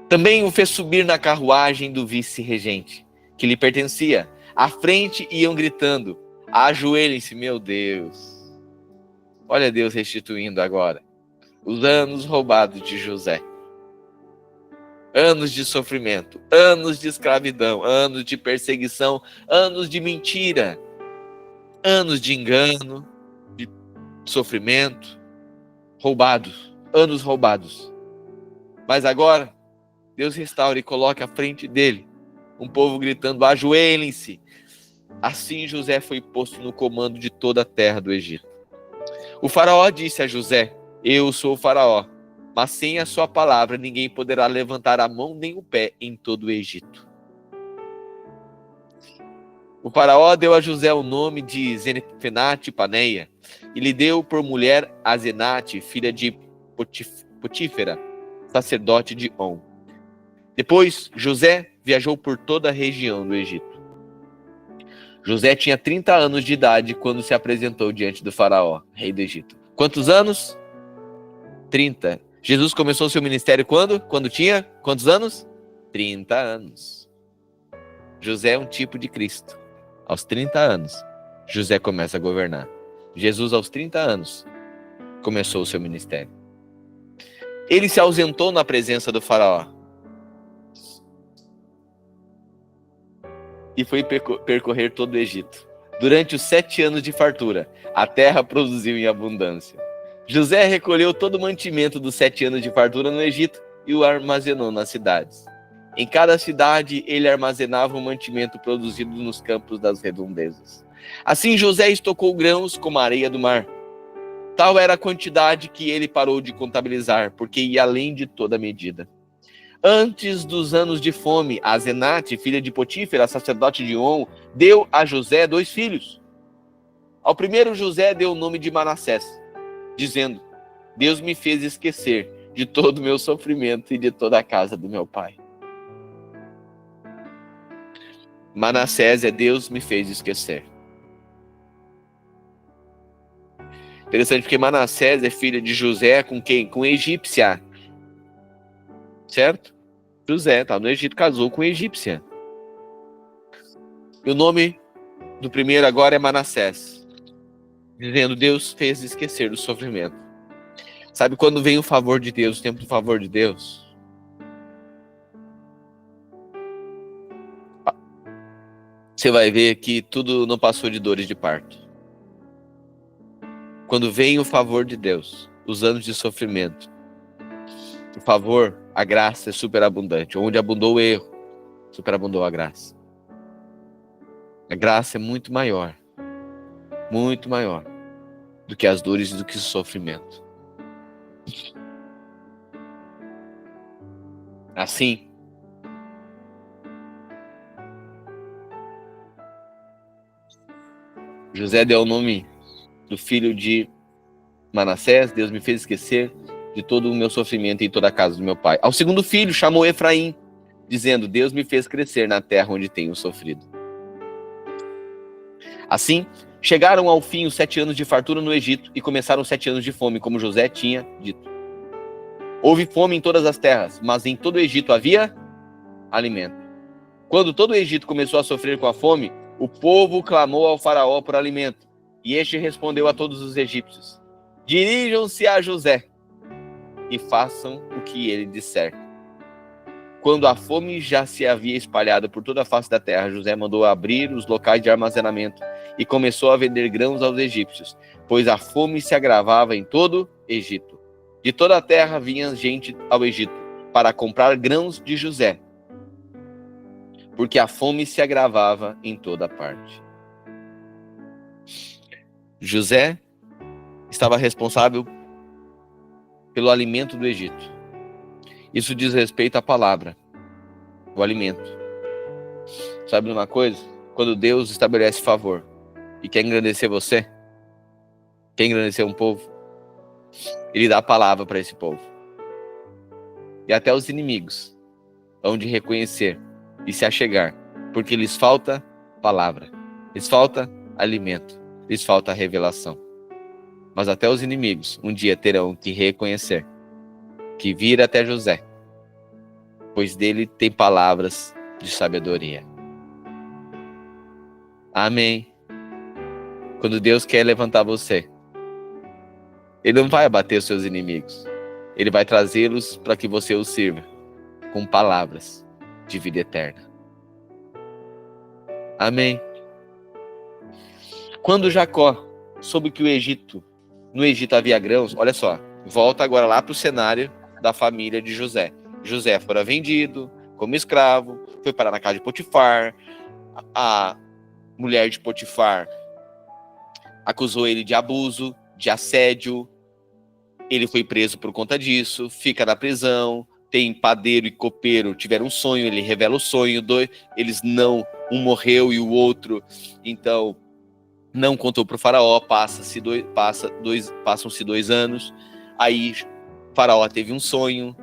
Também o fez subir na carruagem do vice-regente, que lhe pertencia. À frente iam gritando: ajoelhem-se, meu Deus. Olha Deus restituindo agora os anos roubados de José. Anos de sofrimento, anos de escravidão, anos de perseguição, anos de mentira, anos de engano, de sofrimento, roubados, anos roubados. Mas agora, Deus restaura e coloca à frente dele um povo gritando: ajoelhem-se. Assim José foi posto no comando de toda a terra do Egito. O faraó disse a José: eu sou o faraó, mas sem a sua palavra ninguém poderá levantar a mão nem o pé em todo o Egito. O faraó deu a José o nome de Zenefenate-Paneia e lhe deu por mulher Asenate, filha de Potífera, sacerdote de On. Depois, José viajou por toda a região do Egito. José tinha 30 anos de idade quando se apresentou diante do faraó, rei do Egito. Quantos anos? 30. Jesus começou seu ministério quando? Quando tinha quantos anos? 30 anos. José é um tipo de Cristo. Aos 30 anos, José começa a governar. Jesus, aos 30 anos, começou o seu ministério. Ele se ausentou na presença do faraó e foi percorrer todo o Egito. Durante os 7 anos de fartura, a terra produziu em abundância. José recolheu todo o mantimento dos 7 anos de fartura no Egito e o armazenou nas cidades. Em cada cidade, ele armazenava o mantimento produzido nos campos das redondezas. Assim, José estocou grãos como a areia do mar. Tal era a quantidade que ele parou de contabilizar, porque ia além de toda medida. Antes dos anos de fome, a Asenate, filha de Potífera, sacerdote de On, deu a José 2 filhos. Ao primeiro, José deu o nome de Manassés, dizendo: Deus me fez esquecer de todo o meu sofrimento e de toda a casa do meu pai. Manassés é Deus me fez esquecer. Interessante porque Manassés é filha de José com quem? Com egípcia. Certo? José tá no Egito, casou com egípcia. E o nome do primeiro agora é Manassés, dizendo: Deus fez esquecer do sofrimento. Sabe quando vem o favor de Deus, o tempo do favor de Deus? Você vai ver que tudo não passou de dores de parto. Quando vem o favor de Deus, os anos de sofrimento, o favor, a graça é superabundante. Onde abundou o erro, superabundou a graça. A graça é muito maior do que as dores e do que o sofrimento. Assim, José deu o nome do filho de Manassés: Deus me fez esquecer de todo o meu sofrimento e toda a casa do meu pai. Ao segundo filho chamou Efraim, dizendo: Deus me fez crescer na terra onde tenho sofrido. Assim, chegaram ao fim os 7 anos de fartura no Egito e começaram os 7 anos de fome, como José tinha dito. Houve fome em todas as terras, mas em todo o Egito havia alimento. Quando todo o Egito começou a sofrer com a fome, o povo clamou ao faraó por alimento, e este respondeu a todos os egípcios: Dirijam-se a José e façam o que ele disser. Quando a fome já se havia espalhado por toda a face da terra, José mandou abrir os locais de armazenamento e começou a vender grãos aos egípcios, pois a fome se agravava em todo o Egito. De toda a terra vinha gente ao Egito para comprar grãos de José, porque a fome se agravava em toda parte. José estava responsável pelo alimento do Egito. Isso diz respeito à palavra, o alimento. Sabe de uma coisa? Quando Deus estabelece favor e quer engrandecer você, quer engrandecer um povo, Ele dá a palavra para esse povo. E até os inimigos hão de reconhecer e se achegar, porque lhes falta palavra, lhes falta alimento, lhes falta revelação. Mas até os inimigos um dia terão que reconhecer que vir até José, pois dele tem palavras de sabedoria. Amém. Quando Deus quer levantar você, Ele não vai abater os seus inimigos. Ele vai trazê-los para que você os sirva com palavras de vida eterna. Amém. Quando Jacó soube que no Egito havia grãos, olha só, volta agora lá para o cenário da família de José. José fora vendido como escravo, foi parar na casa de Potifar. A mulher de Potifar acusou ele de abuso, de assédio. Ele foi preso por conta disso, fica na prisão. Tem padeiro e copeiro, tiveram um sonho, ele revela o sonho, um morreu e o outro, então, não contou para o faraó. Passam-se 2 anos, aí o faraó teve um sonho,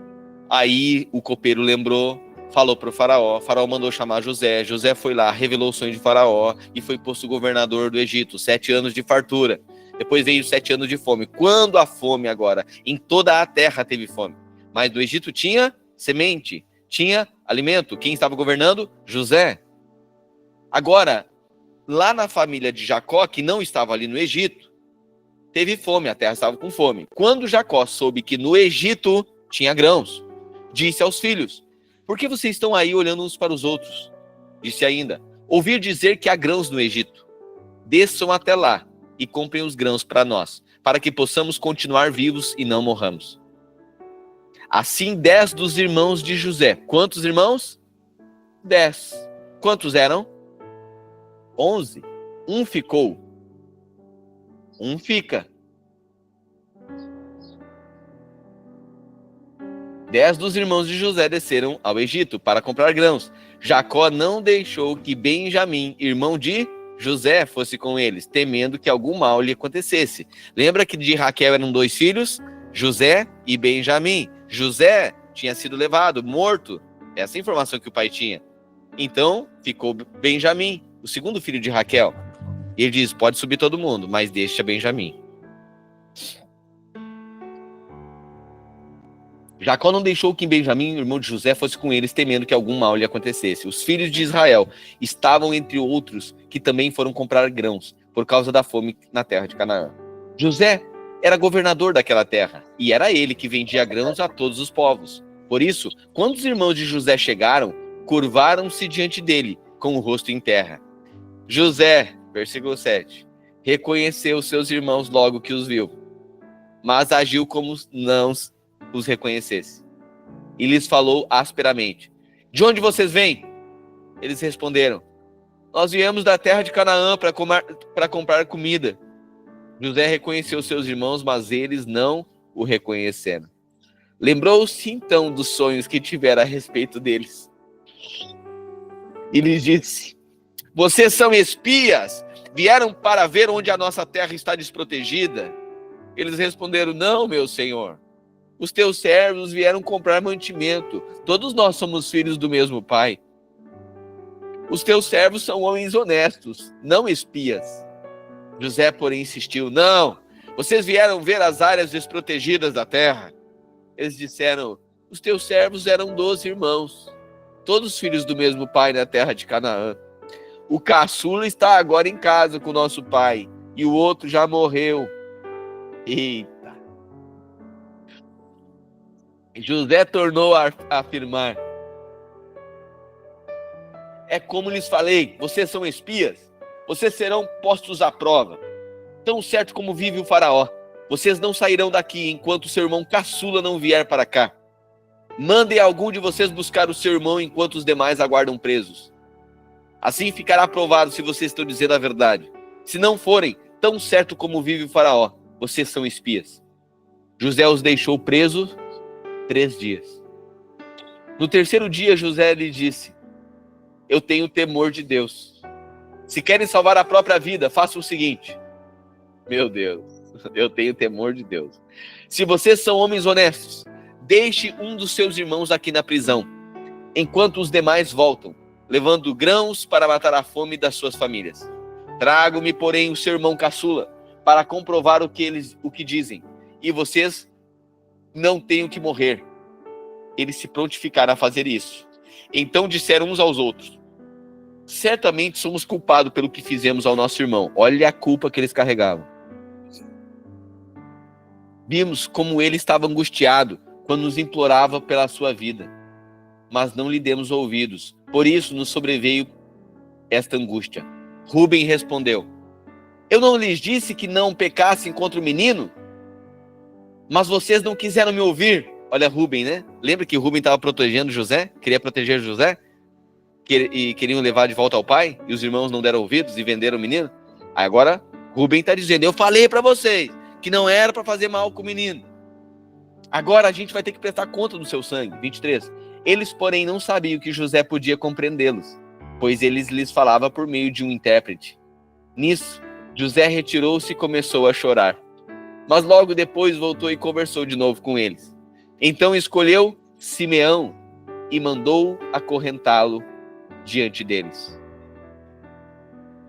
aí o copeiro lembrou, falou para o faraó mandou chamar José foi lá, revelou o sonho de faraó e foi posto governador do Egito, 7 anos de fartura. Depois veio 7 anos de fome. Quando a fome agora? Em toda a terra teve fome. Mas no Egito tinha semente, tinha alimento. Quem estava governando? José. Agora, lá na família de Jacó, que não estava ali no Egito, teve fome, a terra estava com fome. Quando Jacó soube que no Egito tinha grãos, disse aos filhos: por que vocês estão aí olhando uns para os outros? Disse ainda: ouvi dizer que há grãos no Egito. Desçam até lá e comprem os grãos para nós, para que possamos continuar vivos e não morramos. Assim 10 dos irmãos de José. Quantos irmãos? 10. Quantos eram? 11. Um ficou. Um fica. 10 dos irmãos de José desceram ao Egito para comprar grãos. Jacó não deixou que Benjamim, irmão de José, fosse com eles, temendo que algum mal lhe acontecesse. Lembra que de Raquel eram 2 filhos? José e Benjamim. José tinha sido levado, morto. Essa é a informação que o pai tinha. Então, ficou Benjamim, o segundo filho de Raquel. E ele diz: pode subir todo mundo, mas deixa Benjamim. Jacó não deixou que Benjamim, irmão de José, fosse com eles, temendo que algum mal lhe acontecesse. Os filhos de Israel estavam entre outros que também foram comprar grãos, por causa da fome na terra de Canaã. José era governador daquela terra, e era ele que vendia grãos a todos os povos. Por isso, quando os irmãos de José chegaram, curvaram-se diante dele, com o rosto em terra. José, versículo 7, reconheceu seus irmãos logo que os viu, mas agiu como não os reconhecesse. E lhes falou asperamente: de onde vocês vêm? Eles responderam: nós viemos da terra de Canaã para comprar comida. José reconheceu seus irmãos, mas eles não o reconheceram. Lembrou-se então dos sonhos que tivera a respeito deles. E lhes disse: vocês são espias? Vieram para ver onde a nossa terra está desprotegida? Eles responderam: não, meu senhor. Os teus servos vieram comprar mantimento. Todos nós somos filhos do mesmo pai. Os teus servos são homens honestos, não espias. José, porém, insistiu: não, vocês vieram ver as áreas desprotegidas da terra. Eles disseram: os teus servos eram 12 irmãos, todos filhos do mesmo pai na terra de Canaã. O caçula está agora em casa com nosso pai, e o outro já morreu. Eita! José tornou a afirmar: é como lhes falei, vocês são espias, vocês serão postos à prova. Tão certo como vive o faraó, vocês não sairão daqui enquanto seu irmão caçula não vier para cá. Mandem algum de vocês buscar o seu irmão enquanto os demais aguardam presos. Assim ficará provado se vocês estão dizendo a verdade. Se não forem, tão certo como vive o faraó, vocês são espias. José os deixou presos 3 dias. No 3º dia, José lhe disse: eu tenho temor de Deus. Se querem salvar a própria vida, façam o seguinte. Meu Deus, eu tenho temor de Deus. Se vocês são homens honestos, deixe um dos seus irmãos aqui na prisão, enquanto os demais voltam, levando grãos para matar a fome das suas famílias. Trago-me, porém, o seu irmão caçula, para comprovar o que dizem, e vocês não tenham que morrer. Eles se prontificaram a fazer isso. Então disseram uns aos outros: certamente somos culpados pelo que fizemos ao nosso irmão. Olha a culpa que eles carregavam. Vimos como ele estava angustiado quando nos implorava pela sua vida, mas não lhe demos ouvidos. Por isso nos sobreveio esta angústia. Rúben respondeu: eu não lhes disse que não pecassem contra o menino? Mas vocês não quiseram me ouvir. Olha Rúben, né? Lembra que Rúben estava protegendo José? Queria proteger José? E queriam levar de volta ao pai? E os irmãos não deram ouvidos e venderam o menino? Aí agora Rúben está dizendo: eu falei para vocês que não era para fazer mal com o menino. Agora a gente vai ter que prestar conta do seu sangue. 23. Eles, porém, não sabiam que José podia compreendê-los, pois eles lhes falava por meio de um intérprete. Nisso, José retirou-se e começou a chorar. Mas logo depois voltou e conversou de novo com eles. Então escolheu Simeão e mandou acorrentá-lo diante deles.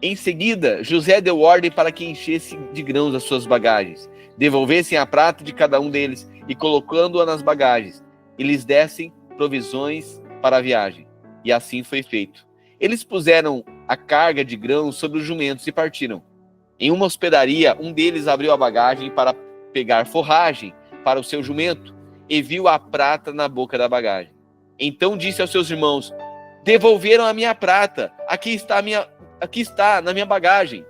Em seguida, José deu ordem para que enchessem de grãos as suas bagagens, devolvessem a prata de cada um deles e colocando-a nas bagagens, e lhes dessem provisões para a viagem. E assim foi feito. Eles puseram a carga de grãos sobre os jumentos e partiram. Em uma hospedaria, um deles abriu a bagagem para pegar forragem para o seu jumento e viu a prata na boca da bagagem. Então disse aos seus irmãos: devolveram a minha prata, aqui está na minha bagagem.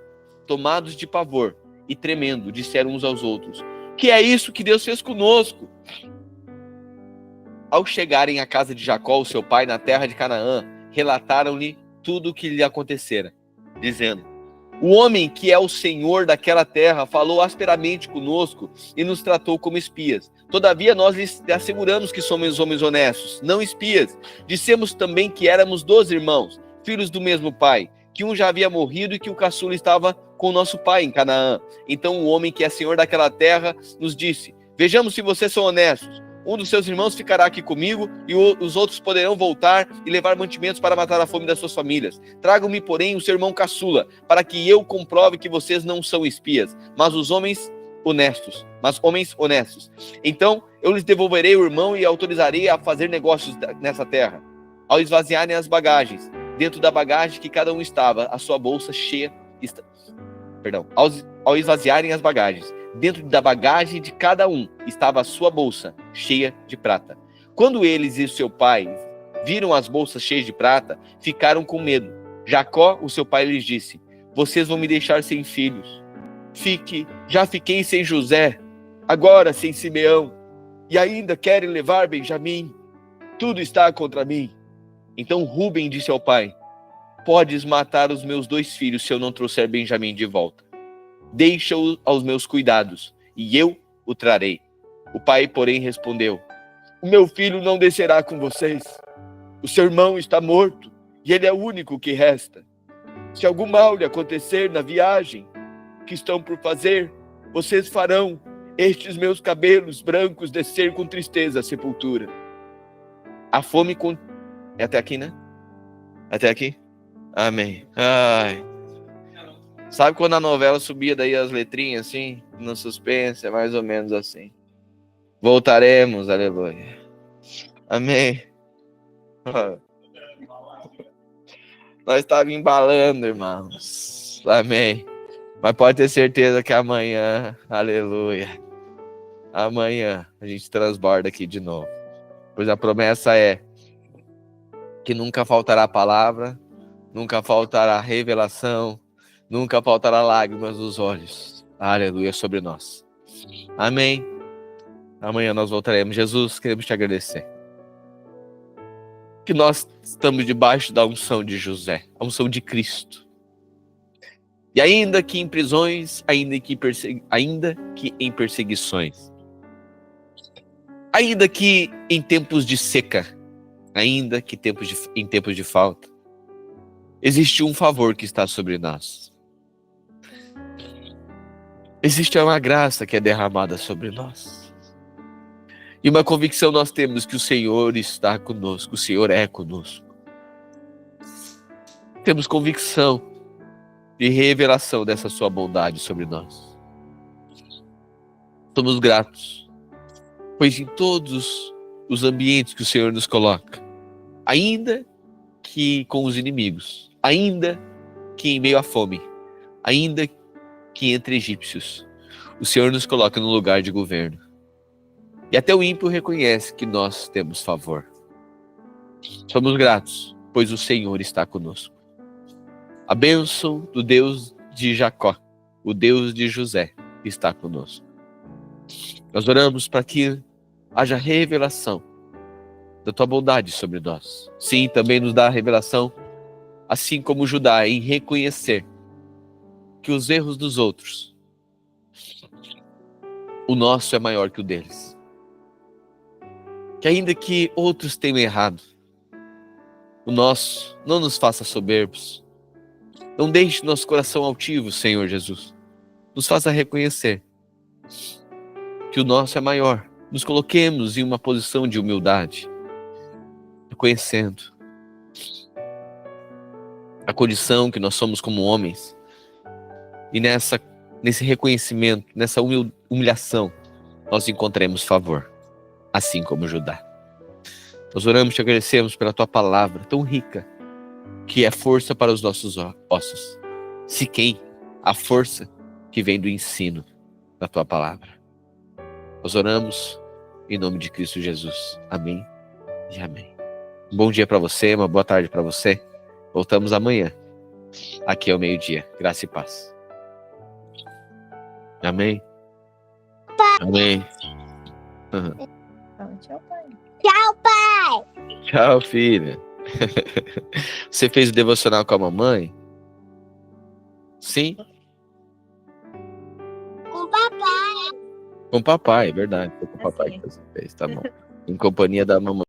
Tomados de pavor e tremendo, disseram uns aos outros: que é isso que Deus fez conosco? Ao chegarem à casa de Jacó, seu pai, na terra de Canaã, relataram-lhe tudo o que lhe acontecera, dizendo: o homem que é o senhor daquela terra falou asperamente conosco e nos tratou como espias. Todavia nós lhes asseguramos que somos homens honestos, não espias. Dissemos também que éramos 12 irmãos, filhos do mesmo pai, que um já havia morrido e que o caçula estava com nosso pai em Canaã. Então o homem que é senhor daquela terra nos disse: vejamos se vocês são honestos. Um dos seus irmãos ficará aqui comigo e os outros poderão voltar e levar mantimentos para matar a fome das suas famílias. Tragam-me, porém, o seu irmão caçula, para que eu comprove que vocês não são espias, mas homens honestos. Então eu lhes devolverei o irmão e autorizarei a fazer negócios nessa terra. Ao esvaziarem as bagagens, dentro da bagagem que cada um estava, a sua bolsa cheia... Ao esvaziarem as bagagens, dentro da bagagem de cada um estava a sua bolsa cheia de prata. Quando eles e seu pai viram as bolsas cheias de prata, ficaram com medo. Jacó, o seu pai, lhes disse: vocês vão me deixar sem filhos. Já fiquei sem José, agora sem Simeão, e ainda querem levar Benjamim. Tudo está contra mim. Então Rúben disse ao pai: podes matar os meus 2 filhos se eu não trouxer Benjamim de volta. Deixa-o aos meus cuidados, e eu o trarei. O pai, porém, respondeu: o meu filho não descerá com vocês. O seu irmão está morto, e ele é o único que resta. Se algum mal lhe acontecer na viagem que estão por fazer, vocês farão estes meus cabelos brancos descer com tristeza à sepultura. A fome... É até aqui, né? Até aqui? Amém. Ai... Sabe quando a novela subia daí as letrinhas assim, no suspense, é mais ou menos assim. Voltaremos, aleluia. Amém. Nós estávamos embalando, irmãos. Amém. Mas pode ter certeza que amanhã, aleluia, amanhã a gente transborda aqui de novo. Pois a promessa é que nunca faltará palavra, nunca faltará revelação, nunca faltará lágrimas dos olhos. Aleluia, sobre nós. Amém. Amanhã nós voltaremos. Jesus, queremos te agradecer. Que nós estamos debaixo da unção de José, a unção de Cristo. E ainda que em prisões, ainda que em perseguições, ainda que em tempos de seca, ainda que em tempos de falta, existe um favor que está sobre nós. Existe uma graça que é derramada sobre nós. E uma convicção nós temos que o Senhor está conosco, o Senhor é conosco. Temos convicção de revelação dessa sua bondade sobre nós. Somos gratos, pois em todos os ambientes que o Senhor nos coloca, ainda que com os inimigos, ainda que em meio à fome, ainda que entre egípcios, o Senhor nos coloca no lugar de governo. E até o ímpio reconhece que nós temos favor. Somos gratos, pois o Senhor está conosco. A bênção do Deus de Jacó, o Deus de José, está conosco. Nós oramos para que haja revelação da tua bondade sobre nós. Sim, também nos dá a revelação, assim como Judá, em reconhecer que os erros dos outros, o nosso é maior que o deles. Que ainda que outros tenham errado, o nosso não nos faça soberbos. Não deixe nosso coração altivo, Senhor Jesus. Nos faça reconhecer que o nosso é maior. Nos coloquemos em uma posição de humildade. reconhecendo a condição que nós somos como homens, e nesse reconhecimento, nessa humilhação, nós encontremos favor, assim como Judá. Nós oramos e te agradecemos pela tua palavra tão rica, que é força para os nossos ossos. Siquém, a força que vem do ensino da tua palavra. Nós oramos em nome de Cristo Jesus. Amém e amém. Um bom dia para você, uma boa tarde para você. Voltamos amanhã, aqui ao meio-dia. Graça e paz. Amém. Amém. Uhum. Tchau, pai. Tchau, pai. Tchau, filha. Você fez o devocional com a mamãe? Sim? Com o papai. Com o papai, é verdade. Foi com o papai Assim. que você fez, tá bom. Em companhia da mamãe.